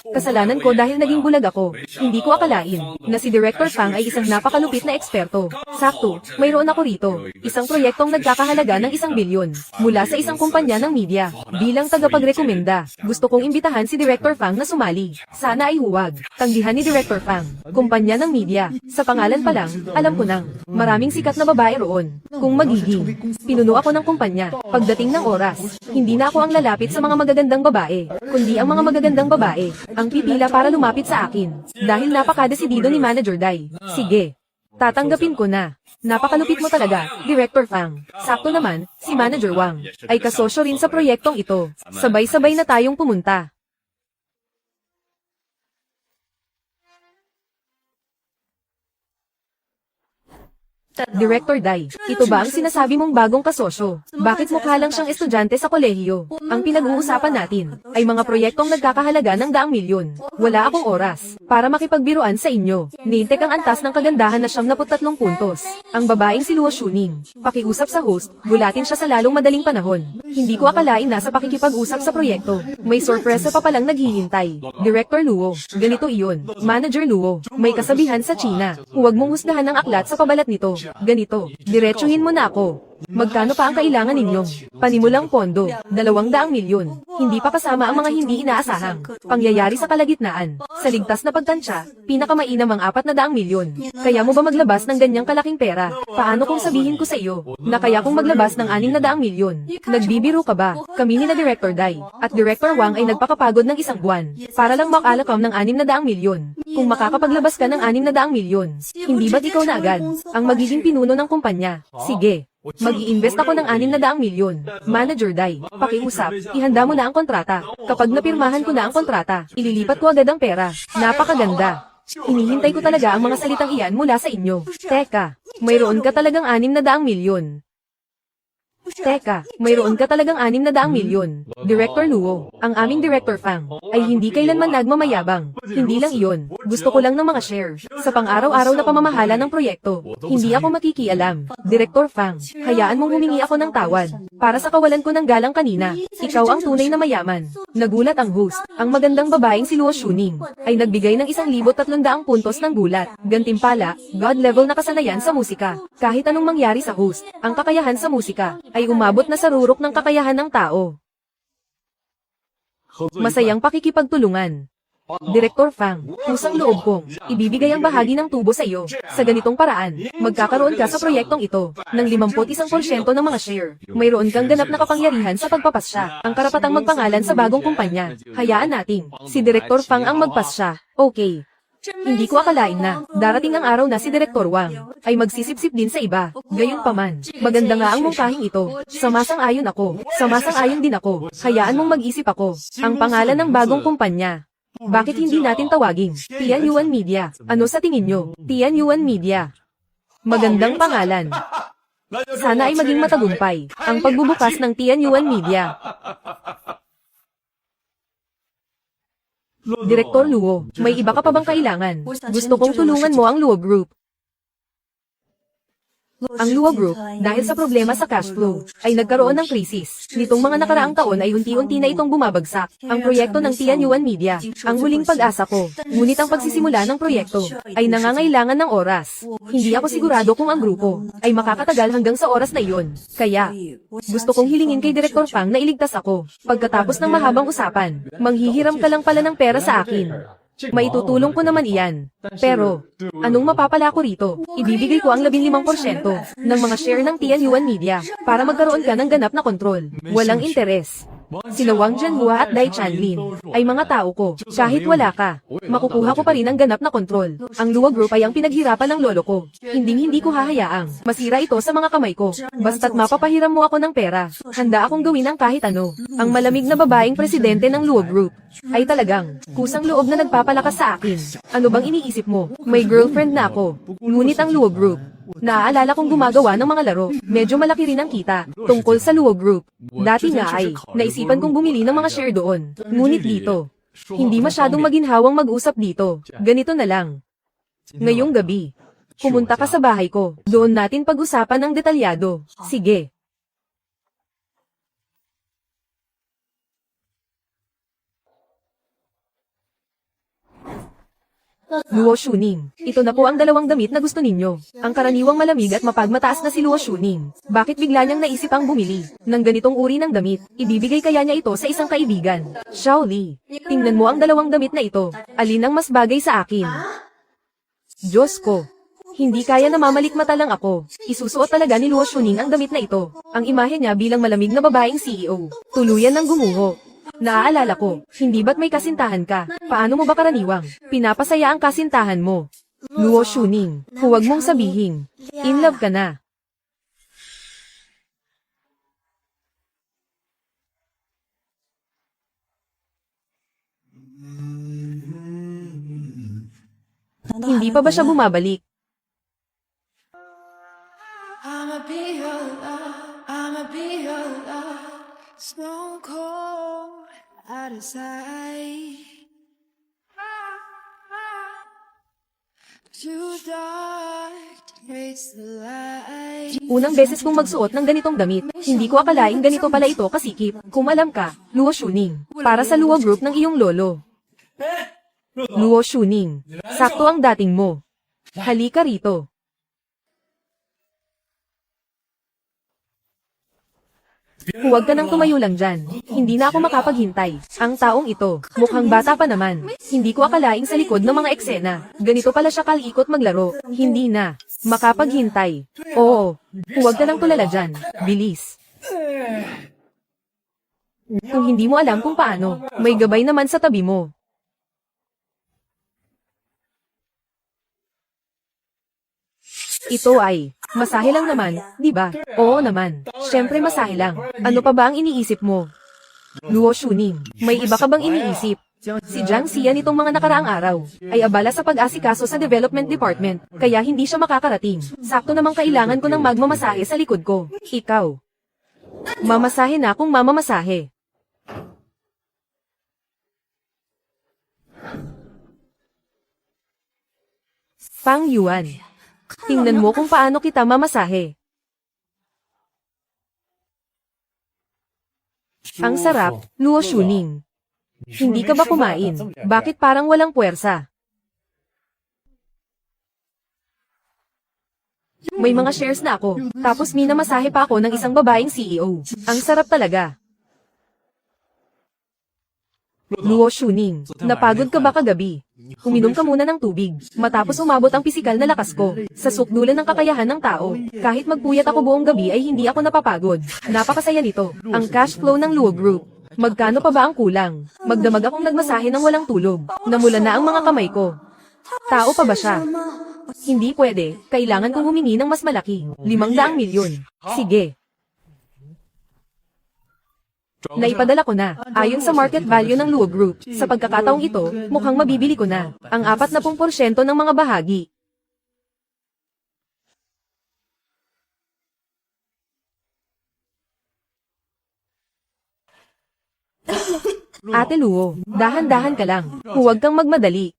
Kasalanan ko dahil naging bulag ako. Hindi ko akalain na si Director Fang ay isang napakalupit na eksperto. Sakto, mayroon ako rito. Isang proyektong nagkakahalaga ng 1 bilyon mula sa isang kumpanya ng media. Bilang tagapagrekomenda, gusto kong imbitahan si Director Fang na sumali. Sana ay huwag. Tanggihan ni Director Fang. Kumpanya ng media. Sa pangalan pa lang, alam ko nang maraming sikat na babae roon. Kung magiging pinuno ako ng kumpanya, pagdating ng oras, hindi na ako ang lalapit sa mga magagandang babae, kundi ang mga magagandang babae ang pipila para lumapit sa akin. Dahil napakadesidido ni Manager Dai. Sige. Tatanggapin ko na. Napakalupit mo talaga, Director Fang. Sakto naman, si Manager Wang ay kasosyo rin sa proyektong ito. Sabay-sabay na tayong pumunta. Director Dai, ito ba ang sinasabi mong bagong kasosyo? Bakit mukha lang siyang estudyante sa kolehiyo? Ang pinag-uusapan natin ay mga proyektong nagkakahalaga ng 100 milyon. Wala akong oras para makipagbiruan sa inyo. Nintek ang antas ng kagandahan na 73 puntos. Ang babaeng si Luo Shuning. Pakiusap sa host, gulatin siya sa lalong madaling panahon. Hindi ko akalain na sa pakikipag-usap sa proyekto, may sorpresa pa palang naghihintay. Director Luo, ganito iyon. Manager Luo, may kasabihan sa China. Huwag mong husgahan ang aklat sa pabalat nito. Ganito, diretsuhin mo na ako. Magkano pa ang kailangan ninyo? Panimulang pondo, 200 milyon. Hindi pa kasama ang mga hindi inaasahang pangyayari sa kalagitnaan. Sa ligtas na pagtansya, pinakamainam ang 400 milyon. Kaya mo ba maglabas ng ganyang kalaking pera? Paano kung sabihin ko sa iyo na kaya kong maglabas ng 600 milyon? Nagbibiro ka ba? Kami ni na Director Dai at Director Wang ay nagpakapagod ng 1 buwan para lang makalakam ng 600 milyon. Kung makakapaglabas ka ng 600 milyon, hindi ba't ikaw na agad ang magiging pinuno ng kumpanya? Sige. Mag-i-invest ako ng 600 milyon. Manager Dai, pakiusap, ihanda mo na ang kontrata. Kapag napirmahan ko na ang kontrata, ililipat ko agad ang pera. Napakaganda. Hinihintay ko talaga ang mga salitang iyan mula sa inyo. Teka, mayroon ka talagang 600 milyon. Teka, mayroon ka talagang 600 milyon. Director Luo, ang aming Director Fang, ay hindi kailanman nagmamayabang. Hindi lang iyon, gusto ko lang ng mga share. Sa pang-araw-araw na pamamahala ng proyekto, hindi ako makikialam. Director Fang, hayaan mong humingi ako ng tawad. Para sa kawalan ko ng galang kanina, ikaw ang tunay na mayaman. Nagulat ang host, ang magandang babaeng si Luo Shuning, ay nagbigay ng 1,300 puntos ng gulat. Gantimpala, God level na kasanayan sa musika. Kahit anong mangyari sa host, ang kakayahan sa musika, ay umabot na sa rurok ng kakayahan ng tao. Masayang pakikipagtulungan. Director Fang, kusang loob kong ibibigay ang bahagi ng tubo sa iyo. Sa ganitong paraan, magkakaroon ka sa proyektong ito ng 51% ng mga share. Mayroon kang ganap na kapangyarihan sa pagpapasya, ang karapatang magpangalan sa bagong kumpanya. Hayaan nating si Director Fang ang magpasya. Okay. Hindi ko akalain na darating ang araw na si Director Wang ay magsisipsip din sa iba. Gayunpaman, maganda nga ang mungkahing ito. Sumasang-ayon ako. Sumasang-ayon din ako. Hayaan mong mag-isip ako. Ang pangalan ng bagong kumpanya. Bakit hindi natin tawagin Tianyuan Media? Ano sa tingin nyo? Tianyuan Media. Magandang pangalan. Sana ay maging matagumpay ang pagbubukas ng Tianyuan Media. Director Luo, may iba ka pa bang kailangan? Gusto kong tulungan mo ang Luo Group. Ang Luo Group, dahil sa problema sa cash flow, ay nagkaroon ng krisis. Nitong mga nakaraang taon ay unti-unti na itong bumabagsak. Ang proyekto ng Tianyuan Media, ang huling pag-asa ko. Ngunit ang pagsisimula ng proyekto, ay nangangailangan ng oras. Hindi ako sigurado kung ang grupo, ay makakatagal hanggang sa oras na iyon. Kaya, gusto kong hilingin kay Director Fang na iligtas ako. Pagkatapos ng mahabang usapan, manghihiram ka lang pala ng pera sa akin. Maitutulong ko naman iyan. Pero, anong mapapala ko rito? Ibibigay ko ang 15% ng mga share ng Tianyuan Media para magkaroon ka ng ganap na kontrol. Walang interes. Sina Wang Jianhua at Dai Chanlin ay mga tao ko. Kahit wala ka, makukuha ko pa rin ang ganap na kontrol. Ang Luo Group ay ang pinaghirapan ng lolo ko. Hindi ko hahayaang masira ito sa mga kamay ko. Basta't mapapahiram mo ako ng pera, handa akong gawin ang kahit ano. Ang malamig na babaeng presidente ng Luo Group ay talagang kusang loob na nagpapalakas sa akin. Ano bang iniisip mo? May girlfriend na ako. Ngunit ang Luo Group, naaalala kong gumagawa ng mga laro. Medyo malaki rin ang kita tungkol sa Luo Group. Dati nga ay naisipan kong bumili ng mga share doon. Ngunit dito, hindi masyadong maginhawang mag-usap dito. Ganito na lang. Ngayong gabi, Pumunta ka sa bahay ko. Doon natin pag-usapan ng detalyado. Sige. Luo Shuning. Ito na po ang dalawang damit na gusto ninyo. Ang karaniwang malamig at mapagmataas na si Luo Shuning. Bakit bigla niyang naisip ang bumili ng ganitong uri ng damit? Ibibigay kaya niya ito sa isang kaibigan? Xiao Li, tingnan mo ang dalawang damit na ito. Alin ang mas bagay sa akin? Diyos ko. Hindi kaya na mamalikmata lang ako. Isusuot talaga ni Luo Shuning ang damit na ito. Ang imahe niya bilang malamig na babaeng CEO. Tuluyan ng gumuho. Naaalala ko, hindi ba't may kasintahan ka? Paano mo ba karaniwang pinapasaya ang kasintahan mo? Luo Shuning, huwag mong sabihin, in love ka na. Hindi pa ba siya bumabalik? I'ma be your love, I'ma be your love. Stone cold out of sight. Too dark to face the light. Unang beses kong magsuot ng ganitong damit, hindi ko akalaing ganito pala ito kasikip. Kung alam ka, Luo Shuning, para sa Luo Group ng iyong lolo. Luo Shuning, sakto ang dating mo. Halika rito. Huwag ka nang tumayo lang dyan. Hindi na ako makapaghintay. Ang taong ito, mukhang bata pa naman. Hindi ko akalaing sa likod ng mga eksena. Ganito pala siya kalikot maglaro. Hindi na. Makapaghintay. Oo. Huwag ka nang tulala dyan. Bilis. Kung hindi mo alam kung paano, may gabay naman sa tabi mo. Ito ay, masahe lang naman, di ba? Oo naman. Siyempre masahe lang. Ano pa ba ang iniisip mo? Luo Shuning, may iba ka bang iniisip? Si Jiang Xia nitong mga nakaraang araw, ay abala sa pag-asikaso sa development department, kaya hindi siya makakarating. Sakto namang kailangan ko ng magmamasahe sa likod ko. Ikaw. Mamasahe na kung mamamasahe. Fang Yuan. Tingnan mo kung paano kita mamasahe. Ang sarap, Luo Shuning. Hindi ka ba kumain? Bakit parang walang puwersa? May mga shares na ako, tapos minamasahe pa ako ng isang babaeng CEO. Ang sarap talaga. Luo Shuning, napagod ka ba kagabi? Uminom ka muna ng tubig, matapos umabot ang pisikal na lakas ko. Sa sukdulan ng kakayahan ng tao, kahit magpuyat ako buong gabi ay hindi ako napapagod. Napakasaya nito, ang cash flow ng Luo Group. Magkano pa ba ang kulang? Magdamag akong nagmasahe ng walang tulog. Namula na ang mga kamay ko. Tao pa ba siya? Hindi pwede, kailangan kong humingi ng mas malaki, 500 milyon. Sige. Naipadala ko na, ayon sa market value ng Luo Group. Sa pagkakataong ito, mukhang mabibili ko na, ang 40% ng mga bahagi. Ate Luo, dahan-dahan ka lang, huwag kang magmadali.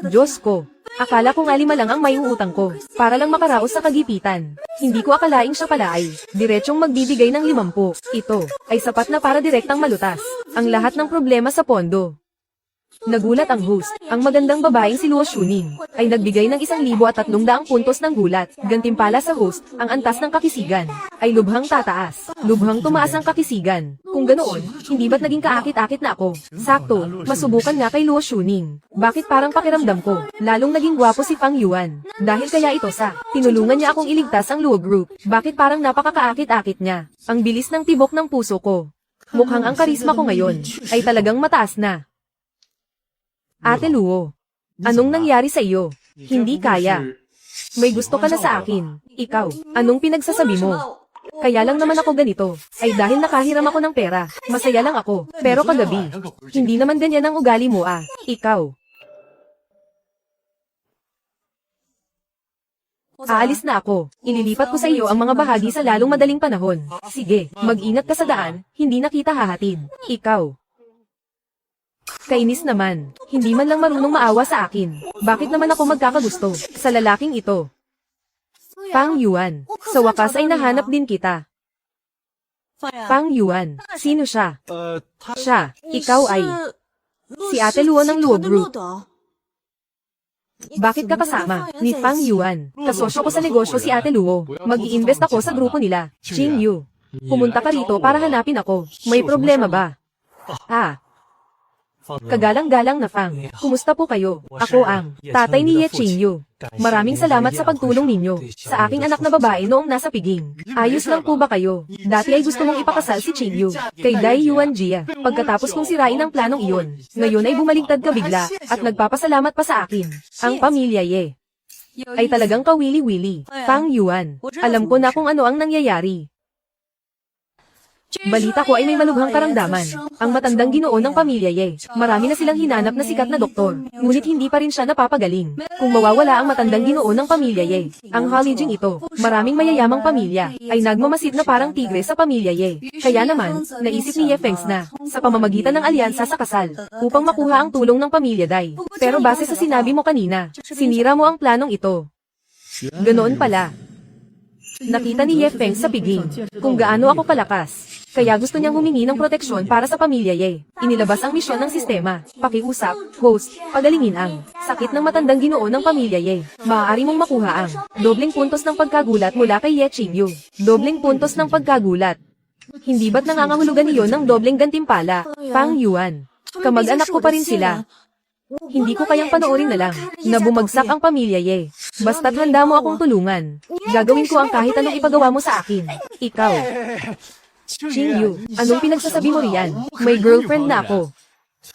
Diyos ko, akala ko nga 5 lang ang may utang ko, para lang makaraos sa kagipitan. Hindi ko akalaing siya pala ay, diretsyong magbibigay ng 50. Ito, ay sapat na para direktang malutas, ang lahat ng problema sa pondo. Nagulat ang host, ang magandang babaeng si Luo Shuning, ay nagbigay ng 1,300 puntos ng gulat. Gantimpala sa host, ang antas ng kakisigan, ay lubhang tataas. Lubhang tumaas ang kakisigan. Kung ganoon, hindi ba't naging kaakit-akit na ako? Sakto, masubukan nga kay Luo Shuning. Bakit parang pakiramdam ko, lalong naging gwapo si Fang Yuan? Dahil kaya ito sa, tinulungan niya akong iligtas ang Luo Group. Bakit parang napakakaakit-akit niya? Ang bilis ng tibok ng puso ko. Mukhang ang karisma ko ngayon, ay talagang mataas na. Ate Luo, anong nangyari sa iyo? Hindi kaya. May gusto ka na sa akin. Ikaw, anong pinagsasabi mo? Kaya lang naman ako ganito, ay dahil nakahiram ako ng pera. Masaya lang ako, pero kagabi. Hindi naman ganyan ang ugali mo ah. Ikaw. Aalis na ako. Ililipat ko sa iyo ang mga bahagi sa lalong madaling panahon. Sige, mag-ingat ka sa daan, hindi na kita hahatid. Ikaw. Kainis naman. Hindi man lang marunong maawa sa akin. Bakit naman ako magkakagusto sa lalaking ito? Fang Yuan. Sa wakas ay nahanap din kita. Fang Yuan. Sino siya? Siya. Ikaw ay si Ate Luo ng Luo Group. Bakit ka kasama ni Fang Yuan? Kasosyo ko sa negosyo si Ate Luo. Mag-i-invest ako sa grupo nila. Qing Yu. Pumunta ka rito para hanapin ako. May problema ba? Kagalang-galang na Fang. Kumusta po kayo? Ako ang tatay ni Ye Qing Yu. Maraming salamat sa pagtulong ninyo sa aking anak na babae noong nasa piging. Ayos lang po ba kayo? Dati ay gusto mong ipakasal si Qing Yu kay Dai Yuan Jia. Pagkatapos kong sirain ang planong iyon, ngayon ay bumaligtad ka bigla at nagpapasalamat pa sa akin. Ang pamilya Ye ay talagang kawili-wili. Fang Yuan, alam ko na kung ano ang nangyayari. Balita ko ay may malubhang karamdaman. Ang matandang ginoo ng pamilya Ye. Marami na silang hinanap na sikat na doktor. Ngunit hindi pa rin siya napapagaling. Kung mawawala ang matandang ginoo ng pamilya Ye, ang Halijing ito, maraming mayayamang pamilya, ay nagmamasid na parang tigre sa pamilya Ye. Kaya naman, naisip ni Ye Fengs na, sa pamamagitan ng alyansa sa kasal, upang makuha ang tulong ng pamilya Dai. Pero base sa sinabi mo kanina, sinira mo ang planong ito. Ganoon pala. Nakita ni Ye Feng sa piging kung gaano ako kalakas. Kaya gusto niyang humingi ng proteksyon para sa pamilya Ye. Inilabas ang misyon ng sistema, pakiusap, host, pagalingin ang sakit ng matandang ginoo ng pamilya Ye. Maaari mong makuha ang dobleng puntos ng pagkagulat mula kay Ye Qing Yu. Dobleng puntos ng pagkagulat. Hindi ba't nangangahulugan iyon ng dobleng gantimpala? Fang Yuan. Kamag-anak ko pa rin sila. Hindi ko kayang panoorin na lang na bumagsak ang pamilya Ye. Basta't handa mo akong tulungan. Gagawin ko ang kahit anong ipagawa mo sa akin. Ikaw. Qing Yu, anong pinagsasabi mo riyan? May girlfriend na ako.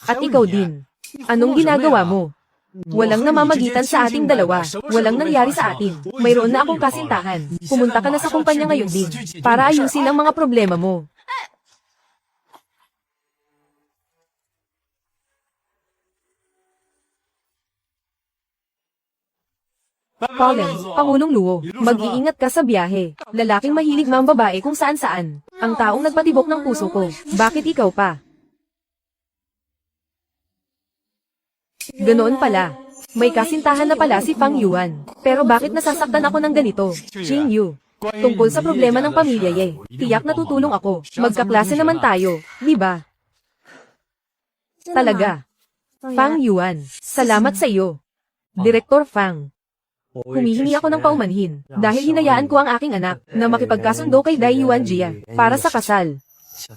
At ikaw din. Anong ginagawa mo? Walang namamagitan sa ating dalawa. Walang nangyari sa atin. Mayroon na akong kasintahan. Pumunta ka na sa kumpanya ngayon din para ayusin ang mga problema mo. Colin, Pangulong Luo, mag-iingat ka sa biyahe. Lalaking mahilig mambabae kung saan-saan. Ang taong nagpatibok ng puso ko. Bakit ikaw pa? Ganoon pala. May kasintahan na pala si Fang Yuan. Pero bakit nasasaktan ako ng ganito? Qing Yu. Tungkol sa problema ng pamilya Ye. Tiyak na tutulong ako. Magkaklase naman tayo, di ba? Talaga. Fang Yuan, salamat sa iyo. Direktor Fang. Humihingi ako ng paumanhin dahil hinayaan ko ang aking anak na makipagkasundo kay Dai Yuan Jia para sa kasal.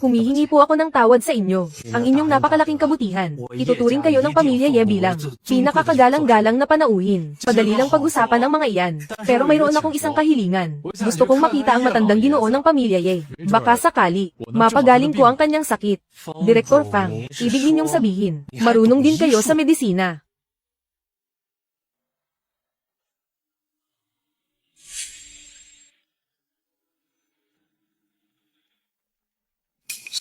Humihingi po ako ng tawad sa inyo. Ang inyong napakalaking kabutihan. Ituturing kayo ng pamilya Ye bilang pinakakagalang-galang na panauhin. Padali lang pag-usapan ang mga iyan. Pero mayroon akong isang kahilingan. Gusto kong makita ang matandang ginoo ng pamilya Ye. Baka sakali, mapagaling ko ang kanyang sakit. Direktor Fang, ibig ninyong sabihin, marunong din kayo sa medisina.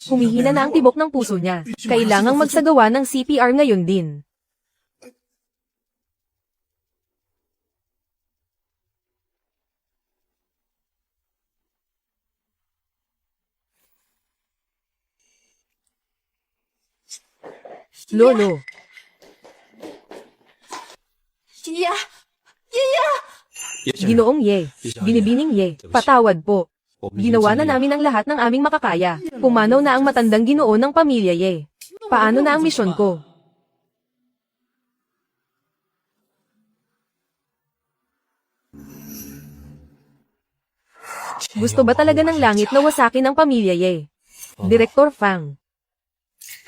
Humihina na ang tibok ng puso niya. Kailangang magsagawa ng CPR ngayon din. Lolo. Ginoong Ye. Binibining Ye. Patawad po. Ginawa na namin ang lahat ng aming makakaya. Pumanaw na ang matandang ginoo ng pamilya Ye. Paano na ang misyon ko? Gusto ba talaga ng langit na wasakin ang pamilya Ye? Direktor Fang.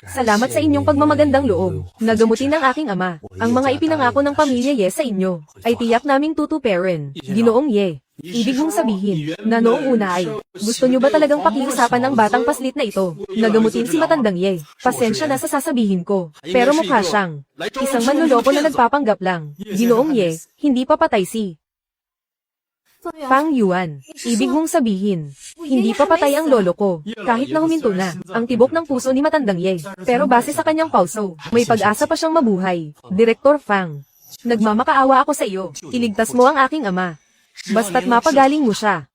Salamat sa inyong pagmamagandang loob. Nagamutin ng aking ama. Ang mga ipinangako ng pamilya Ye sa inyo ay tiyak naming tutuparin. Ginoong Ye. Ibig mong sabihin, na noong una ay, gusto nyo ba talagang pakiusapan ng batang paslit na ito? Nagamutin si matandang Ye. Pasensya na sa sasabihin ko. Pero mukha siyang isang manloloko na nagpapanggap lang. Ginoong Ye, hindi pa patay si Fang Yuan. Ibig mong sabihin, hindi pa patay ang lolo ko. Kahit na huminto na, ang tibok ng puso ni matandang Ye. Pero base sa kanyang pulso, may pag-asa pa siyang mabuhay. Direktor Fang, nagmamakaawa ako sa iyo. Iligtas mo ang aking ama. Basta't mapagaling mo siya.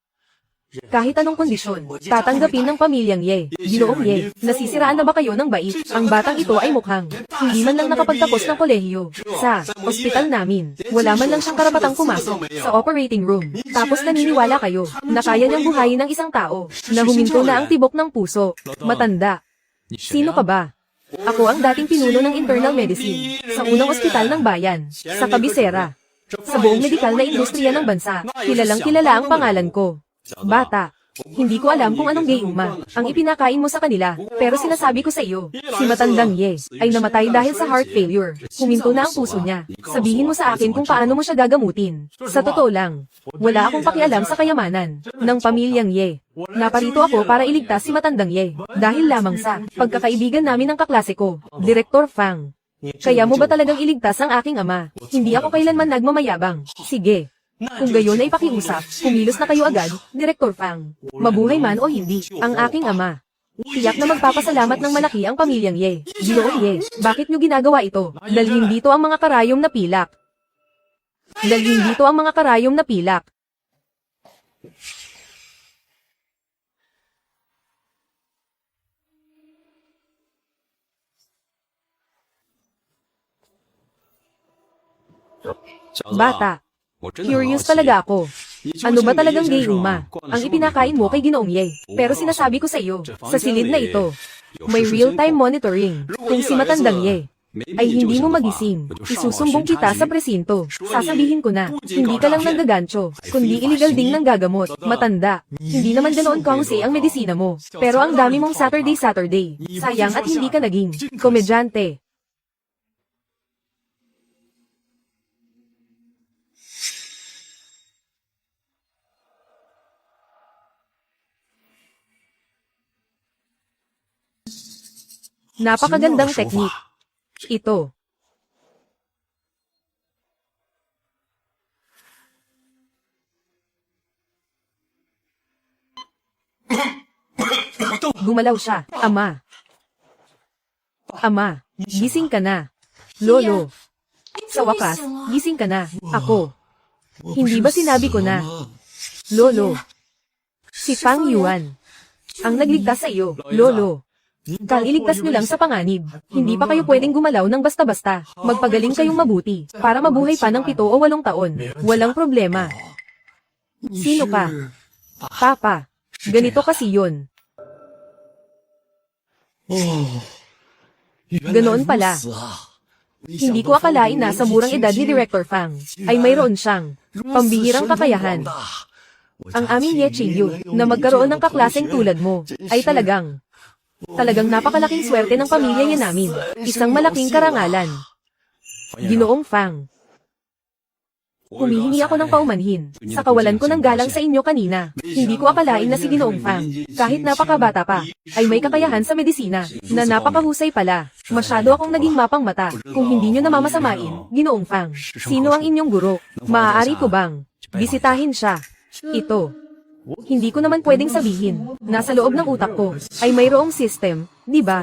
Kahit anong kondisyon, tatanggapin ng pamilyang Ye. Ginoong Ye, nasisiraan na ba kayo ng bait? Ang batang ito ay mukhang hindi man lang nakapagtapos ng kolehiyo. Sa ospital namin, wala man lang siyang karapatang pumasok sa operating room. Tapos naniniwala kayo na kaya niyang buhayin ng isang tao na huminto na ang tibok ng puso. Matanda. Sino ka ba? Ako ang dating pinuno ng internal medicine sa unang ospital ng bayan, sa kabisera. Sa buong medikal na industriya ng bansa, kilalang kilala ang pangalan ko. Bata, hindi ko alam kung anong gayuma ang ipinakain mo sa kanila, pero sinasabi ko sa iyo, si matandang Ye ay namatay dahil sa heart failure. Huminto na ang puso niya. Sabihin mo sa akin kung paano mo siya gagamutin. Sa totoo lang, wala akong pakialam sa kayamanan ng pamilyang Ye. Naparito ako para iligtas si matandang Ye, dahil lamang sa pagkakaibigan namin ng kaklase ko, Direktor Fang. Kaya mo ba talagang iligtas ang aking ama? Hindi ako kailanman nagmamayabang. Sige. Kung gayon ay pakiusap, kumilos na kayo agad, Direktor Fang. Mabuhay man o hindi, ang aking ama. Tiyak na magpapasalamat ng malaki ang pamilyang Ye. Ginoong Ye, bakit nyo ginagawa ito? Dalhin dito ang mga karayom na pilak. Dalhin dito ang mga karayom na pilak. Bata, curious talaga ako. Ano ba talagang gayuma ang ipinakain mo kay Ginoong Ye? Pero sinasabi ko sa iyo, sa silid na ito, may real-time monitoring. Kung si matandang Ye ay hindi mo magising, isusumbong kita sa presinto. Sasabihin ko na, hindi ka lang nanggagancho, kundi illegal ding nang gagamot. Matanda, hindi naman ganoon kaunsi ang medisina mo. Pero ang dami mong Saturday. Sayang at hindi ka naging komedyante. Napakagandang teknik. Ito. Gumalaw siya. Ama. Ama, gising ka na. Lolo. Sa wakas, gising ka na. Ako. Hindi ba sinabi ko na? Lolo. Si Fang Yuan. Ang nagligtas sa iyo, Lolo. Kaliligtas nyo lang sa panganib. Hindi pa kayo pwedeng gumalaw ng basta-basta. Magpagaling kayong mabuti, para mabuhay pa ng 7 o 8 taon. Walang problema. Sino ka? Papa. Ganito kasi yun. Ganoon pala. Hindi ko akalain na sa murang edad ni Director Fang, ay mayroon siyang pambihirang kakayahan. Ang aming Ye Qingyu, na magkaroon ng kaklaseng tulad mo, ay talagang napakalaking swerte ng pamilya niya namin. Isang malaking karangalan. Ginoong Fang. Humihingi ako ng paumanhin, sa kawalan ko ng galang sa inyo kanina. Hindi ko akalain na si Ginoong Fang, kahit napakabata pa, ay may kakayahan sa medisina, na napakahusay pala. Masyado akong naging mapang mata, kung hindi nyo namamasamain, Ginoong Fang. Sino ang inyong guro? Maaari ko bang bisitahin siya? Ito. Hindi ko naman pwedeng sabihin, nasa loob ng utak ko, ay mayroong system, di ba?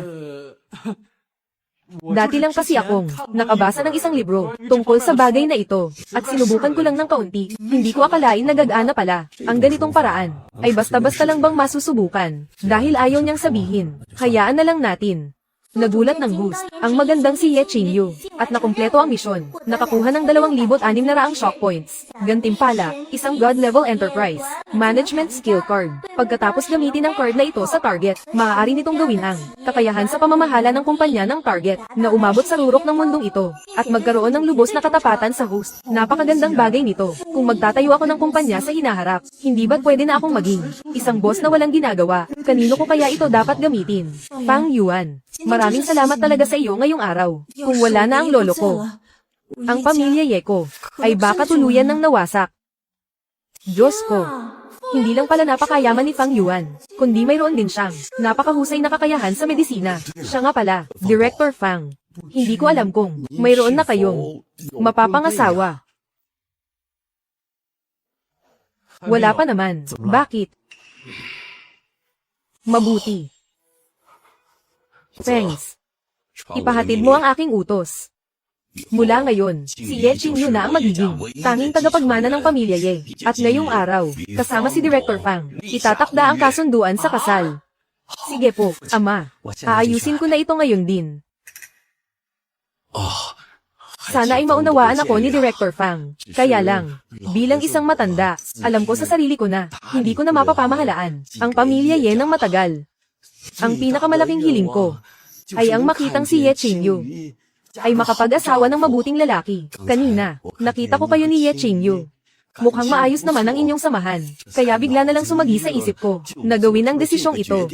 Dati lang kasi akong nakabasa ng isang libro tungkol sa bagay na ito, at sinubukan ko lang ng kaunti. Hindi ko akalain na gagana pala. Ang ganitong paraan, ay basta-basta lang bang masusubukan, dahil ayaw niyang sabihin. Hayaan na lang natin. Nagulat ng host, ang magandang si Ye Qingyu, at nakumpleto ang misyon. Nakakuha ng 2,600 shock points. Gantimpala, isang God-level enterprise. Management skill card. Pagkatapos gamitin ang card na ito sa target, maaari nitong gawin ang kakayahan sa pamamahala ng kumpanya ng target, na umabot sa rurok ng mundong ito, at magkaroon ng lubos na katapatan sa host. Napakagandang bagay nito. Kung magtatayo ako ng kumpanya sa hinaharap, hindi ba't pwede na akong maging isang boss na walang ginagawa? Kanino ko kaya ito dapat gamitin? Fang Yuan. Maraming salamat talaga sa iyo ngayong araw. Kung wala na ang lolo ko, ang pamilya Ye ko, ay baka tuluyan ng nawasak. Diyos ko. Hindi lang pala napakayaman ni Fang Yuan, kundi mayroon din siyang napakahusay na kakayahan sa medisina. Siya nga pala, Director Fang. Hindi ko alam kung mayroon na kayong mapapangasawa. Wala pa naman. Bakit? Mabuti. Thanks. Ipahatid mo ang aking utos. Mula ngayon, si Ye Qingyu na ang magiging tanging tagapagmana ng pamilya Ye. At ngayong araw, kasama si Director Fang, itatakda ang kasunduan sa kasal. Sige po, Ama. Aayusin ko na ito ngayon din. Sana ay maunawaan ako ni Director Fang. Kaya lang, bilang isang matanda, alam ko sa sarili ko na, hindi ko na mapapamahalaan ang pamilya Ye ng matagal. Ang pinakamalaking hiling ko ay ang makitang si Ye Qingyu ay makapag-asawa ng mabuting lalaki. Kanina, nakita ko kayo ni Ye Qingyu. Mukhang maayos naman ang inyong samahan. Kaya bigla na lang sumagi sa isip ko na gawin ang desisyong ito.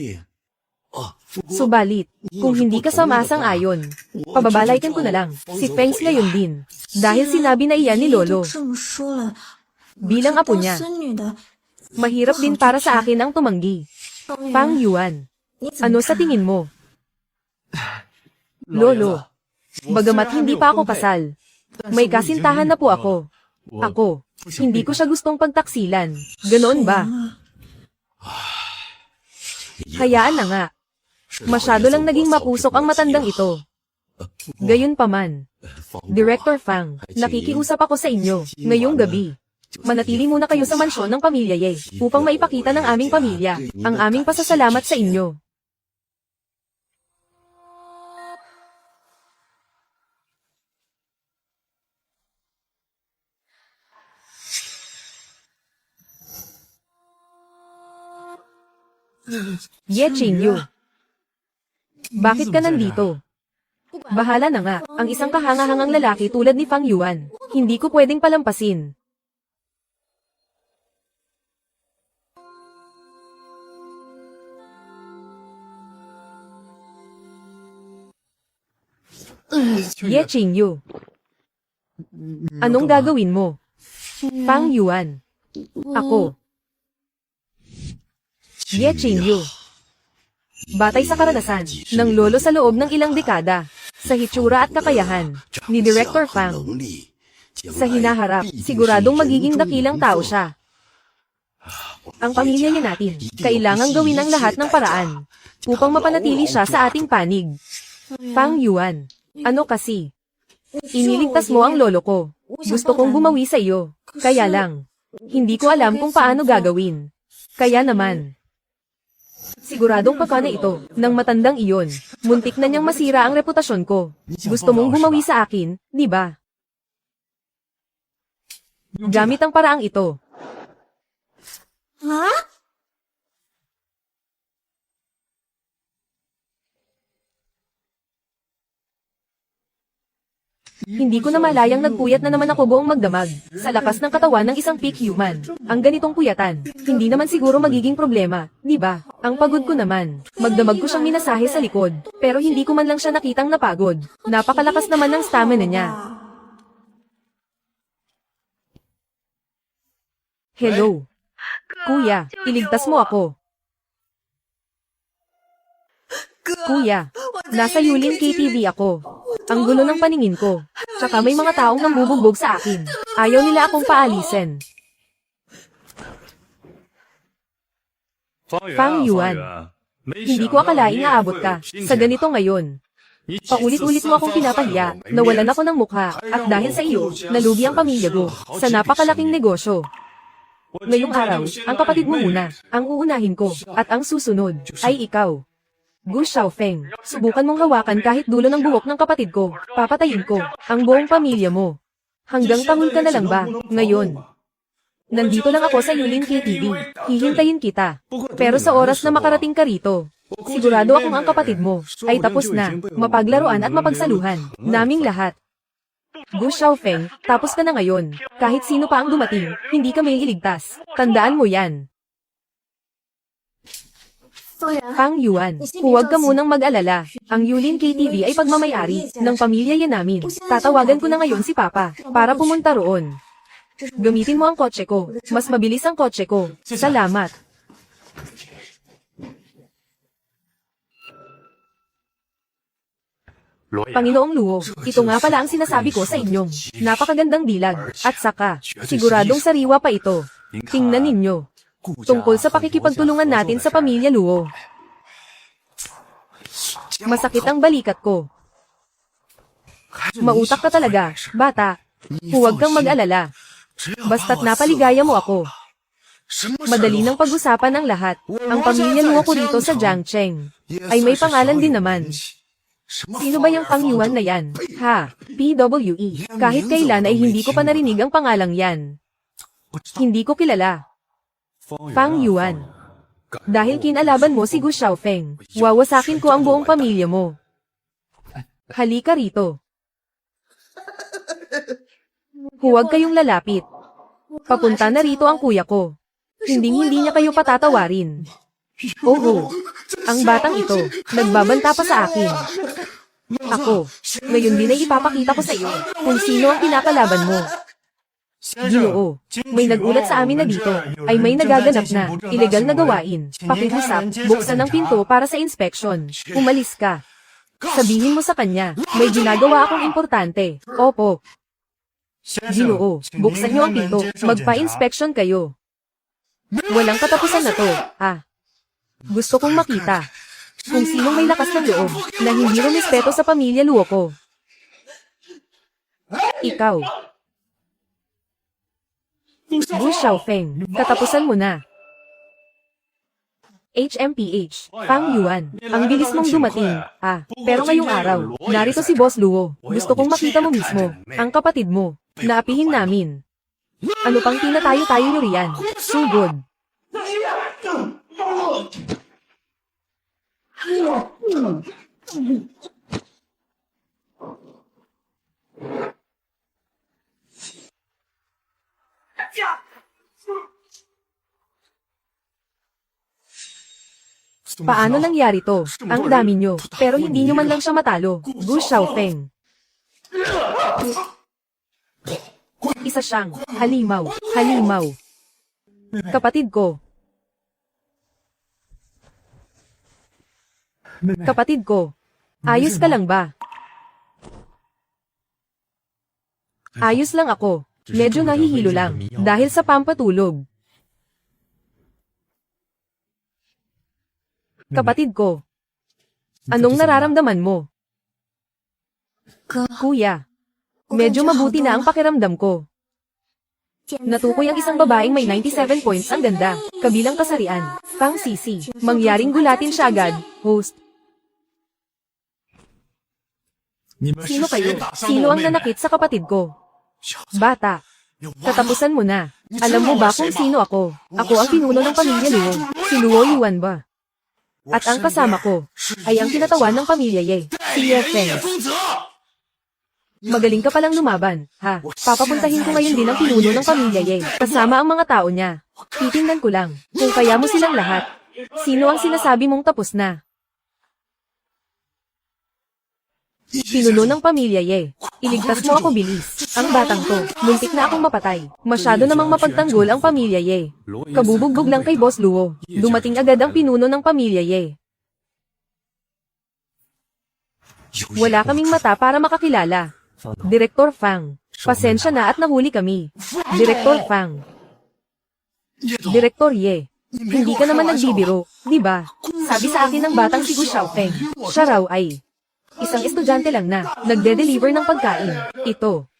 Subalit, kung hindi ka sumasang-ayon, pababalaikan ko na lang si Feng ngayon din. Dahil sinabi na iyan ni Lolo. Bilang apo niya, mahirap din para sa akin ang tumanggi. Fang Yuan, ano sa tingin mo? Lolo, bagamat hindi pa ako kasal, may kasintahan na po ako. Ako, hindi ko siya gustong pagtaksilan. Ganoon ba? Hayaan na nga. Masyado lang naging mapusok ang matandang ito. Gayunpaman, Director Fang, nakikiusap ako sa inyo, ngayong gabi. Manatili muna kayo sa mansyon ng pamilya Ye, upang maipakita ng aming pamilya, ang aming pasasalamat sa inyo. Ye Qingyu, bakit ka nandito? Bahala na nga, ang isang kahangahangang lalaki tulad ni Fang Yuan. Hindi ko pwedeng palampasin. Ye Qingyu, anong gagawin mo? Fang Yuan, ako. Ye Qingyu, batay sa karanasan ng lolo sa loob ng ilang dekada, sa hitsura at kakayahan ni Director Fang, sa hinaharap, siguradong magiging dakilang tao siya. Ang pamilya niya natin, kailangang gawin ang lahat ng paraan upang mapanatili siya sa ating panig. Fang Yuan, ano kasi? Iniligtas mo ang lolo ko. Gusto kong bumawi sa iyo. Kaya lang, hindi ko alam kung paano gagawin. Kaya naman, siguradong pagkana ito, ng matandang iyon, muntik na niyang masira ang reputasyon ko. Gusto mong bumawi sa akin, di ba? Gamit ang paraang ito. Ha? Hindi ko na malayang nagpuyat na naman ako buong magdamag, sa lakas ng katawan ng isang peak human. Ang ganitong puyatan, hindi naman siguro magiging problema, di ba? Ang pagod ko naman, magdamag ko siyang minasahe sa likod, pero hindi ko man lang siya nakitang napagod. Napakalakas naman ng stamina niya. Hello. Kuya, iligtas mo ako. Kuya, nasa Yulin KTV ako. Ang gulo ng paningin ko. Tsaka may mga taong nambubugbog sa akin. Ayaw nila akong paalisin. Fang Yuan, hindi ko akalaing aabot ka sa ganito ngayon. Paulit-ulit mo akong pinapahiya, nawalan ako ng mukha, at dahil sa iyo, nalugi ang pamilya ko sa napakalaking negosyo. Ngayong araw, ang kapatid mo muna, ang uunahin ko, at ang susunod, ay ikaw. Gu Xiaofeng, subukan mong hawakan kahit dulo ng buhok ng kapatid ko, papatayin ko, ang buong pamilya mo. Hanggang tahol ka na lang ba, ngayon? Nandito lang ako sa Yulin KTV, hihintayin kita. Pero sa oras na makarating ka rito, sigurado akong ang kapatid mo, ay tapos na, mapaglaruan at mapagsaluhan, naming lahat. Gu Xiaofeng, tapos ka na ngayon, kahit sino pa ang dumating, hindi ka may iligtas, tandaan mo yan. Fang Yuan, huwag ka munang mag-alala. Ang Yulin KTV ay pagmamayari ng pamilya yan namin. Tatawagan ko na ngayon si Papa para pumunta roon. Gamitin mo ang kotse ko. Mas mabilis ang kotse ko. Salamat. Panginoong Luo, ito nga pala ang sinasabi ko sa inyong napakagandang dilag. At saka, siguradong sariwa pa ito. Tingnan ninyo. Tungkol sa pakikipagtulungan natin sa pamilya Luo. Masakit ang balikat ko. Mautak ka talaga, bata. Huwag kang mag-alala. Basta't napaligaya mo ako. Madali nang pag-usapan ang lahat. Ang pamilya Luo ko rito sa Jiangcheng ay may pangalan din naman. Sino ba yung Pang Yuan na yan? Ha? PWE. Kahit kailan ay hindi ko pa narinig ang pangalang yan. Hindi ko kilala. Pang Yuan. Dahil kinalaban mo si Gu Xiaofeng, wawasakin ko ang buong pamilya mo. Halika rito. Huwag kayong lalapit. Papunta na rito ang kuya ko. Hindi niya kayo patatawarin. Oo. Ang batang ito, nagbabanta pa sa akin. Ako, ngayon din ay ipapakita ko sa iyo kung sino ang kinakalaban mo. Ginoo, may nagulat sa amin na dito ay may nagaganap na ilegal na gawain. Pakiusap, buksan ang pinto para sa inspection. Umalis ka. Sabihin mo sa kanya, may ginagawa akong importante. Opo. Ginoo, buksan niyo ang pinto, magpa-inspection kayo. Walang katapusan na to, Gusto kong makita kung sinong may lakas ng loob na hindi rumispeto sa pamilya Luo ko. Ikaw. Gu Xiaofeng, katapusan mo na. HMPH, Pang Yuan, ang bilis mong dumating, pero ngayong araw, narito si Boss Luo. Gusto kong makita mo mismo, ang kapatid mo, naapihin namin. Ano pang tinatayo-tayo nyo riyan? Sugod. Paano nangyari to? Ang dami nyo, pero hindi nyo man lang siya matalo. Gu Xiaofeng. Isa siyang halimaw. Kapatid ko. Ayos ka lang ba? Ayos lang ako. Medyo nahihilo lang dahil sa pampatulog. Kapatid ko, anong nararamdaman mo? Kuya, medyo mabuti na ang pakiramdam ko. Natukoy ang isang babaeng may 97 points ang ganda, kabilang kasarian. Pang Sisi, mangyaring gulatin siya agad, host. Sino kayo? Sino ang nanakit sa kapatid ko? Bata, katapusan mo na. Alam mo ba kung sino ako? Ako ang pinuno ng pamilya Luo. Si Luo Yuan ba? At ang kasama ko ay ang kinatawan ng pamilya Ye, si Ye Feng. Magaling ka palang lumaban, ha? Papapuntahin ko ngayon din ang pinuno ng pamilya Ye, kasama ang mga tao niya. Titingnan ko lang, kung kaya mo silang lahat. Sino ang sinasabi mong tapos na? Pinuno ng pamilya Ye. Iligtas mo ako bilis. Ang batang to, muntik na akong mapatay. Masyado namang mapagtanggol ang pamilya Ye. Kabubugbog lang kay Boss Luo. Dumating agad ang pinuno ng pamilya Ye. Wala kaming mata para makakilala. Direktor Fang. Pasensya na at nahuli kami. Direktor Fang. Direktor Ye. Hindi ka naman nagbibiro, di ba? Sabi sa akin ng batang si Gu Xiaofeng. Siya raw ay isang estudyante lang na nagde-deliver ng pagkain. Ito.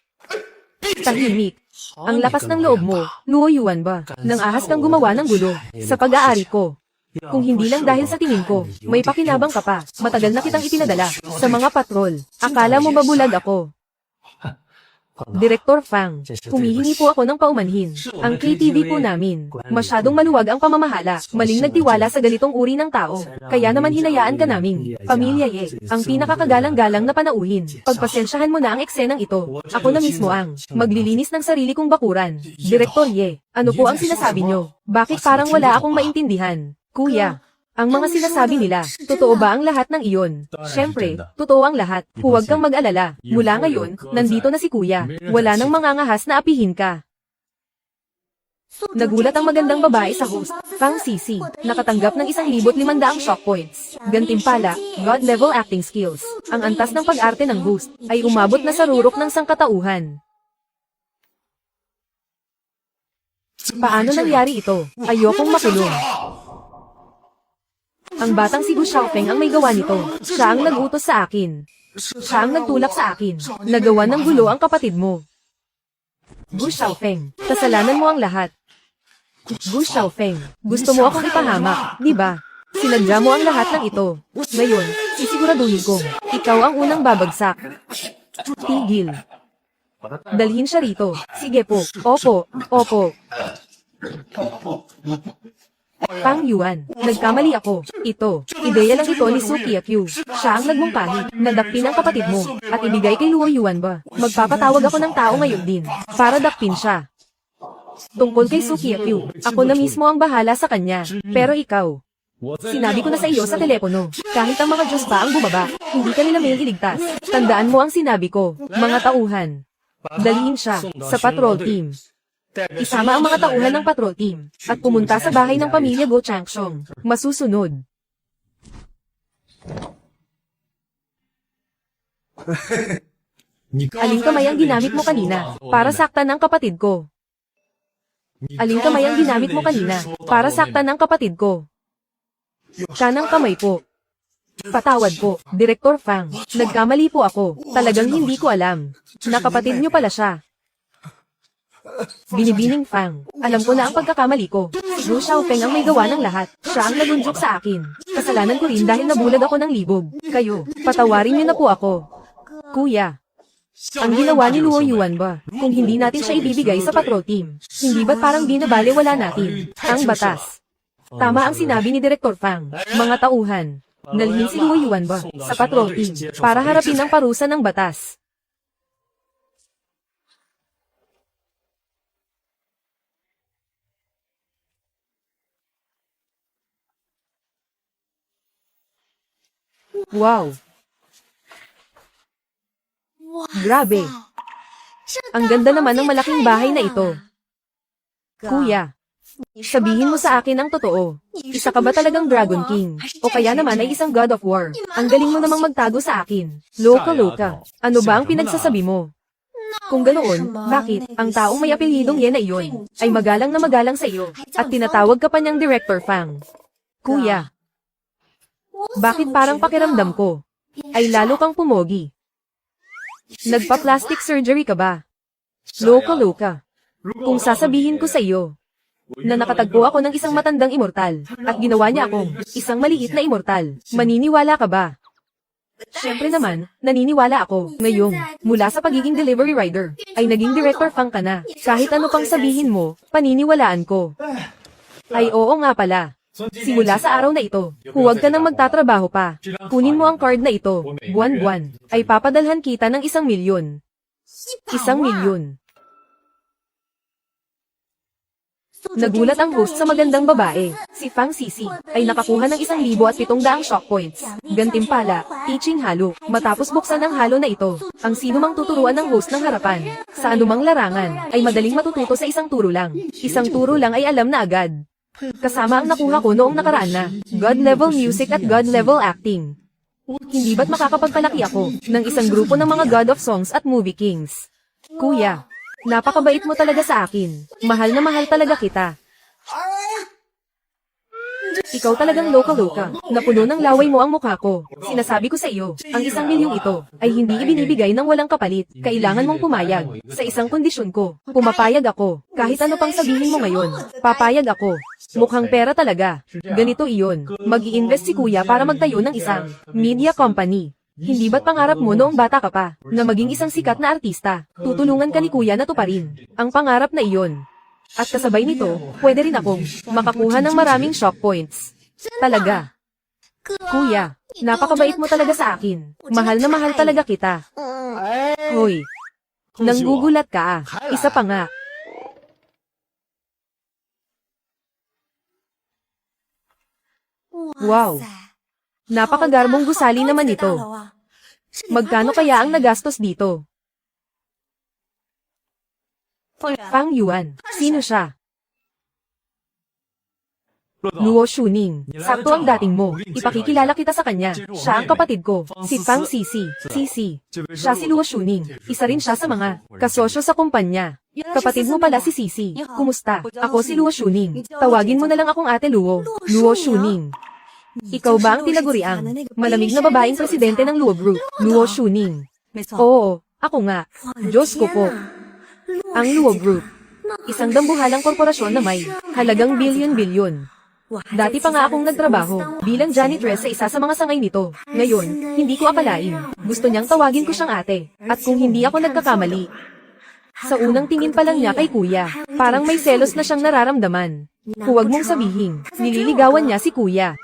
Tahimik. Ang lakas ng loob mo, Luo Yuan ba? Nang ahas kang gumawa ng gulo sa pag-aari ko. Kung hindi lang dahil sa tingin ko, may pakinabang ka pa. Matagal na kitang ipinadala sa mga patrol. Akala mo ba bulag ako? Direktor Fang, humihingi po ako ng paumanhin. Ang KTV po namin, masyadong maluwag ang pamamahala, maling nagtiwala sa ganitong uri ng tao. Kaya naman hinayaan ka namin. Pamilya Ye, ang pinakakagalang-galang na panauhin. Pagpasensyahan mo na ang eksenang ito. Ako na mismo ang maglilinis ng sarili kong bakuran. Direktor Ye, ano po ang sinasabi nyo? Bakit parang wala akong maintindihan? Kuya, ang mga sinasabi nila, totoo ba ang lahat ng iyon? Siyempre, totoo ang lahat. Huwag kang mag-alala. Mula ngayon, nandito na si Kuya. Wala nang mangangahas na apihin ka. Nagulat ang magandang babae sa host, Pang Sisi, nakatanggap ng 1,500 shock points. Gantimpala, God level acting skills. Ang antas ng pag-arte ng host ay umabot na sa rurok ng sangkatauhan. Paano nangyari ito? Ayokong makulong. Ang batang si Gu Xiaofeng ang may gawa nito. Siya ang nag-utos sa akin. Siya ang nagtulak sa akin. Nagawa ng gulo ang kapatid mo. Gu Xiaofeng, kasalanan mo ang lahat. Gu Xiaofeng, gusto mo akong ipahamak, di ba? Sinadya mo ang lahat ng ito. Ngayon, sisiguraduhin kong ikaw ang unang babagsak. Tigil. Dalhin siya rito. Sige po. Opo. Opo. Pang Yuan, nagkamali ako. Ito, ideya lang ito ni Su Qiaqu. Siya ang nagmungkahi, nadakpin ang kapatid mo, at ibigay kay Luo Yuan ba? Magpapatawag ako ng tao ngayon din, para dakpin siya. Tungkol kay Su Qiaqu, ako na mismo ang bahala sa kanya. Pero ikaw, sinabi ko na sa iyo sa telepono, kahit ang mga Diyos pa ang bumaba, hindi ka nila may iligtas. Tandaan mo ang sinabi ko, mga tauhan. Dalhin siya sa patrol team. Isama ang mga tauhan ng patrol team at pumunta sa bahay ng pamilya Go Changshong. Masusunod. Aling kamay ang ginamit mo kanina para saktan ang kapatid ko? Aling kamay ang ginamit mo kanina para saktan ang kapatid ko? Kanang kamay po. Patawad po, Direktor Fang. Nagkamali po ako. Talagang hindi ko alam na kapatid niyo pala siya. Binibining Fang, alam ko na ang pagkakamali ko. Si Gu Xiaofeng ang may gawa ng lahat. Siya ang nagunjuk sa akin. Kasalanan ko rin dahil nabulag ako ng libog. Kayo, patawarin niyo na po ako. Kuya, ang ginawa ni Luo Yuan ba? Kung hindi natin siya ibibigay sa patrol team, hindi ba't parang binabaliwala natin ang batas? Tama ang sinabi ni Direktor Fang. Mga tauhan, nalhin si Luo Yuan ba sa patrol team para harapin ang parusa ng batas? Wow! Grabe! Ang ganda naman ng malaking bahay na ito. Kuya, sabihin mo sa akin ang totoo. Isa ka ba talagang Dragon King? O kaya naman ay isang God of War? Ang galing mo namang magtago sa akin. Loka-loka. Ano ba ang pinagsasabi mo? Kung ganoon, bakit ang taong may apelyidong Ye na iyon ay magalang na magalang sa iyo at tinatawag ka pa niyang Director Fang? Kuya, bakit parang pakiramdam ko ay lalo kang pumogi? Nagpa-plastic surgery ka ba? Loka-loka. Kung sasabihin ko sa iyo na nakatagpo ako ng isang matandang immortal at ginawa niya akong isang maliit na immortal, maniniwala ka ba? Siyempre naman, naniniwala ako. Ngayong, mula sa pagiging delivery rider, ay naging Director Fang ka na. Kahit ano pang sabihin mo, paniniwalaan ko. Ay oo nga pala. Simula sa araw na ito, huwag ka nang magtatrabaho pa. Kunin mo ang card na ito, buwan-buwan, ay papadalhan kita ng 1,000,000. 1,000,000. Nagulat ang host sa magandang babae. Si Fang Sisi ay nakakuha ng 1,700 shock points. Gantimpala, teaching halo. Matapos buksan ang halo na ito, ang sino mang tuturuan ng host ng harapan, sa anumang larangan, ay madaling matututo sa isang turo lang. Isang turo lang ay alam na agad. Kasama ang nakuha ko noong nakaraan na God level music at God level acting. Hindi ba't makakapagpalaki ako ng isang grupo ng mga God of Songs at Movie Kings? Kuya, napakabait mo talaga sa akin. Mahal na mahal talaga kita. Ikaw talagang loka-loka. Napuno ng laway mo ang mukha ko. Sinasabi ko sa iyo, ang 1,000,000 ito ay hindi ibinibigay ng walang kapalit. Kailangan mong pumayag. Sa isang kondisyon ko, pumapayag ako. Kahit ano pang sabihin mo ngayon, papayag ako. Mukhang pera talaga. Ganito iyon. Mag-i-invest si kuya para magtayo ng isang media company. Hindi ba't pangarap mo noong bata ka pa, na maging isang sikat na artista? Tutulungan ka ni kuya na tuparin ang pangarap na iyon. At kasabay nito, pwede rin akong makakuha ng maraming shock points. Talaga. Kuya, napakabait mo talaga sa akin. Mahal na mahal talaga kita. Hoy, nanggugulat ka ah. Isa pa nga. Wow. Napakagarmong gusali naman ito. Magkano kaya ang nagastos dito? Fang Yuan, sino siya? Luo Shuning, sakto ang dating mo. Ipakikilala kita sa kanya. Siya ang kapatid ko, si Fang Sisi. Sisi. Siya si Luo Shuning. Isa rin siya sa mga kasosyo sa kumpanya. Kapatid mo pala si Sisi. Kumusta? Ako si Luo Shuning. Tawagin mo na lang akong Ate Luo. Luo Shuning. Ikaw ba ang tinaguriang malamig na babaeng presidente ng Luo Group, Luo Shuning? Oo, ako nga. Diyos ko po. Ang Luo Group, isang dambuhalang korporasyon na may halagang bilyon-bilyon. Dati pa nga akong nagtrabaho bilang janitress sa isa sa mga sangay nito. Ngayon, hindi ko akalain. Gusto niyang tawagin ko siyang ate. At kung hindi ako nagkakamali, sa unang tingin pa lang niya kay kuya, parang may selos na siyang nararamdaman. Huwag mong sabihin, nililigawan niya si kuya.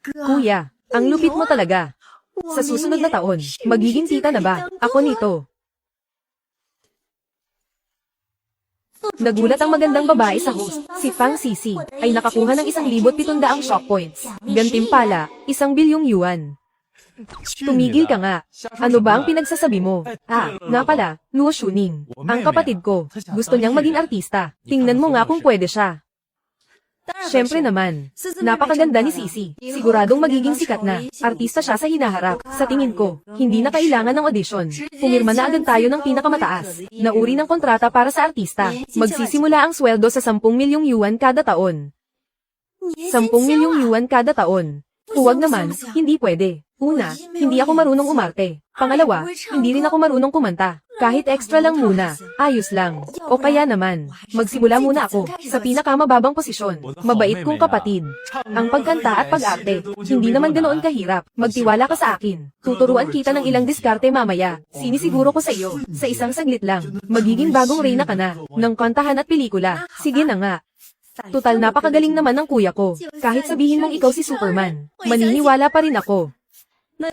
Kuya, ang lupit mo talaga. Sa susunod na taon, magiging tita na ba ako nito? Nagulat ang magandang babae sa host, si Fang Sisi, ay nakakuha ng 1,700 shock points. Gantimpala, 1 bilyong yuan. Tumigil ka nga. Ano ba ang pinagsasabi mo? Nga pala, Luo Shuning, ang kapatid ko. Gusto niyang maging artista. Tingnan mo nga kung pwede siya. Siyempre naman, napakaganda ni Sisi. Siguradong magiging sikat na. Artista siya sa hinaharap. Sa tingin ko, hindi na kailangan ng audition. Pumirma na agad tayo ng pinakamataas na uri ng kontrata para sa artista. Magsisimula ang sweldo sa 10 milyong yuan kada taon. 10 milyong yuan kada taon. Huwag naman, hindi pwede. Una, hindi ako marunong umarte. Pangalawa, hindi rin ako marunong kumanta. Kahit extra lang muna, ayos lang. O kaya naman, magsimula muna ako sa pinakamababang posisyon. Mabait kong kapatid. Ang pagkanta at pag-arte, hindi naman ganoon kahirap. Magtiwala ka sa akin. Tuturuan kita ng ilang diskarte mamaya. Sinisiguro ko sa iyo, sa isang saglit lang, magiging bagong reyna ka na, ng kantahan at pelikula. Sige na nga. Tutal napakagaling naman ng kuya ko. Kahit sabihin mong ikaw si Superman, maniniwala pa rin ako.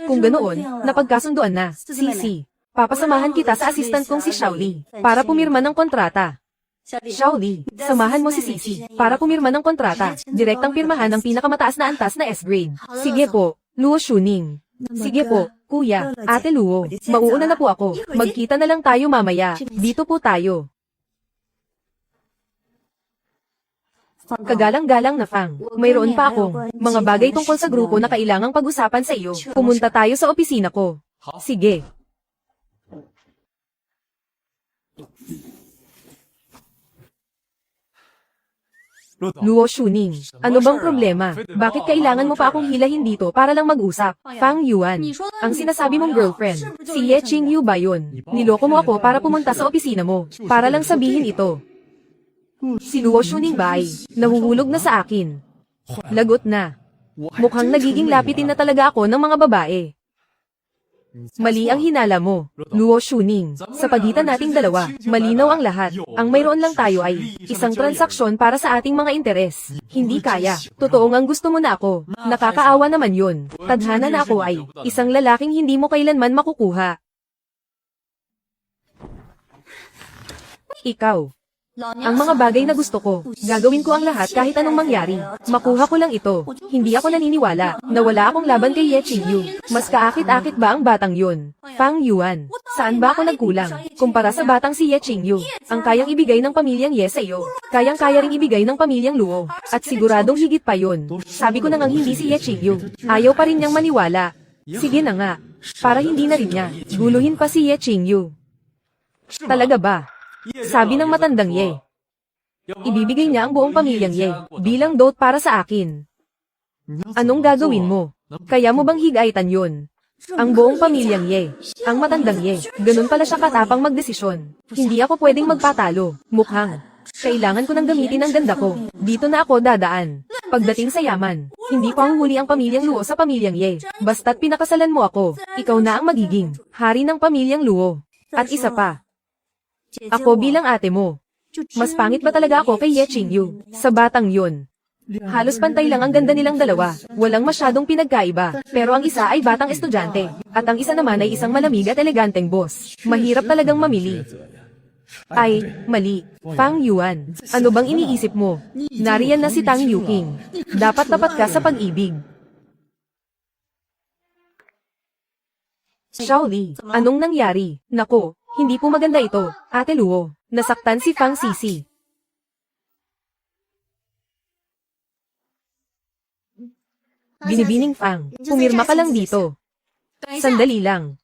Kung ganoon, napagkasunduan na, Sisi. Papasamahan kita sa assistant kong si Shaoli, para pumirma ng kontrata. Shaoli, samahan mo si Sisi, para pumirma ng kontrata. Direktang pirmahan ng pinakamataas na antas na S-grade. Sige po, Luo Shuning. Sige po, kuya, ate Luo. Mauuna na po ako. Magkita na lang tayo mamaya. Dito po tayo. Kagalang-galang na Fang, mayroon pa akong mga bagay tungkol sa grupo na kailangang pag-usapan sa iyo. Pumunta tayo sa opisina ko. Sige. Luo Shuning, ano bang problema? Bakit kailangan mo pa akong hilahin dito para lang mag-usap? Fang Yuan, ang sinasabi mong girlfriend, si Ye Qingyu ba yun? Niloko mo ako para pumunta sa opisina mo, para lang sabihin ito. Si Luo Shuning ba ay nahuhulog na sa akin? Lagot na. Mukhang nagiging lapitin na talaga ako ng mga babae. Mali ang hinala mo, Luo Shuning. Sa pagitan nating dalawa, malinaw ang lahat. Ang mayroon lang tayo ay isang transaksyon para sa ating mga interes. Hindi kaya. Totoong ang gusto mo na ako. Nakakaawa naman yun. Tadhana na ako ay isang lalaking hindi mo kailanman makukuha. Ikaw. Ang mga bagay na gusto ko, gagawin ko ang lahat kahit anong mangyari. Makuha ko lang ito. Hindi ako naniniwala na wala akong laban kay Ye Qingyu. Mas kaakit-akit ba ang batang yun? Fang Yuan, saan ba ako nagkulang? Kumpara sa batang si Ye Qingyu, ang kayang ibigay ng pamilyang Ye sa iyo, kayang-kaya ring ibigay ng pamilyang Luo. At siguradong higit pa yun. Sabi ko na ngang hindi si Ye Qingyu. Ayaw pa rin niyang maniwala. Sige na nga. Para hindi na rin niya guluhin pa si Ye Qingyu. Talaga ba? Sabi ng matandang Ye. Ibibigay niya ang buong pamilyang Ye bilang dote para sa akin. Anong gagawin mo? Kaya mo bang higaitan yun? Ang buong pamilyang Ye. Ang matandang Ye. Ganun pala siya katapang magdesisyon. Hindi ako pwedeng magpatalo. Mukhang kailangan ko nang gamitin ang ganda ko. Dito na ako dadaan. Pagdating sa yaman, hindi ko huli ang pamilyang Luo sa pamilyang Ye. Basta't pinakasalan mo ako, ikaw na ang magiging hari ng pamilyang Luo. At isa pa. Ako bilang ate mo. Mas pangit ba talaga ako kay Ye Qingyu? Sa batang yun. Halos pantay lang ang ganda nilang dalawa. Walang masyadong pinagkaiba. Pero ang isa ay batang estudyante. At ang isa naman ay isang malamig at eleganteng boss. Mahirap talagang mamili. Ay, mali. Fang Yuan, ano bang iniisip mo? Nariyan na si Tang Yuking. Dapat tapat ka sa pag-ibig. Shaoli, anong nangyari? Nako. Hindi po maganda ito, Ate Luo. Nasaktan si Fang Sisi. Binibining Fang, pumirma ka lang dito. Sandali lang.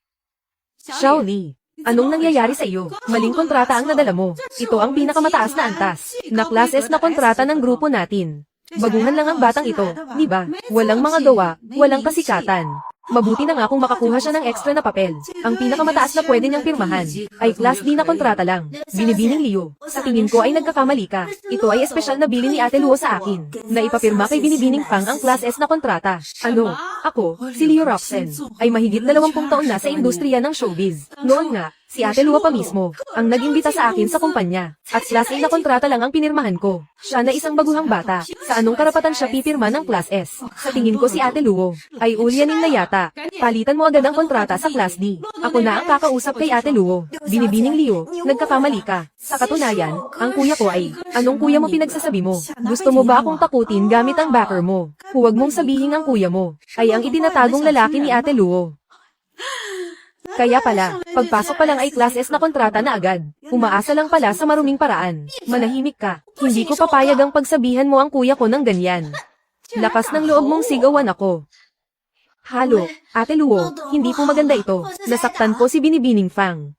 Shaoli, anong nangyayari sa iyo? Maling kontrata ang nadala mo. Ito ang pinakamataas na antas na Class S na kontrata ng grupo natin. Baguhan lang ang batang ito, di ba? Walang mga gawa, walang kasikatan. Mabuti na nga kung makakuha siya ng extra na papel. Ang pinakamataas na pwede niyang pirmahan ay Class D na kontrata lang. Binibining Leo, sa tingin ko ay nagkakamali ka. Ito ay espesyal na bili ni Ate Luo sa akin, na ipapirma kay Binibining Fang ang Class S na kontrata. Ano? Ako, si Leo Roxen, ay mahigit 20 taon na sa industriya ng showbiz. Noon nga, si Ate Luo pa mismo, ang nag-imbita sa akin sa kumpanya, at Class A na kontrata lang ang pinirmahan ko. Siya na isang baguhang bata, sa anong karapatan siya pipirma ng Class S? Sa tingin ko si Ate Luo, ay ulyanin na yata. Palitan mo agad ang kontrata sa Class D. Ako na ang kakausap kay Ate Luo. Binibining Leo, nagkakamali ka. Sa katunayan, ang kuya ko ay, anong kuya mo pinagsasabi mo? Gusto mo ba akong takutin gamit ang backer mo? Huwag mong sabihin ang kuya mo, ay ang itinatagong lalaki ni Ate Luo. Kaya pala, pagpasok pa lang ay Class S na kontrata na agad. Umaasa lang pala sa maruming paraan. Manahimik ka. Hindi ko papayag ang pagsabihan mo ang kuya ko ng ganyan. Lakas ng loob mong sigawan ako. Halo, Ate Luo, hindi po maganda ito. Nasaktan ko si Binibining Fang.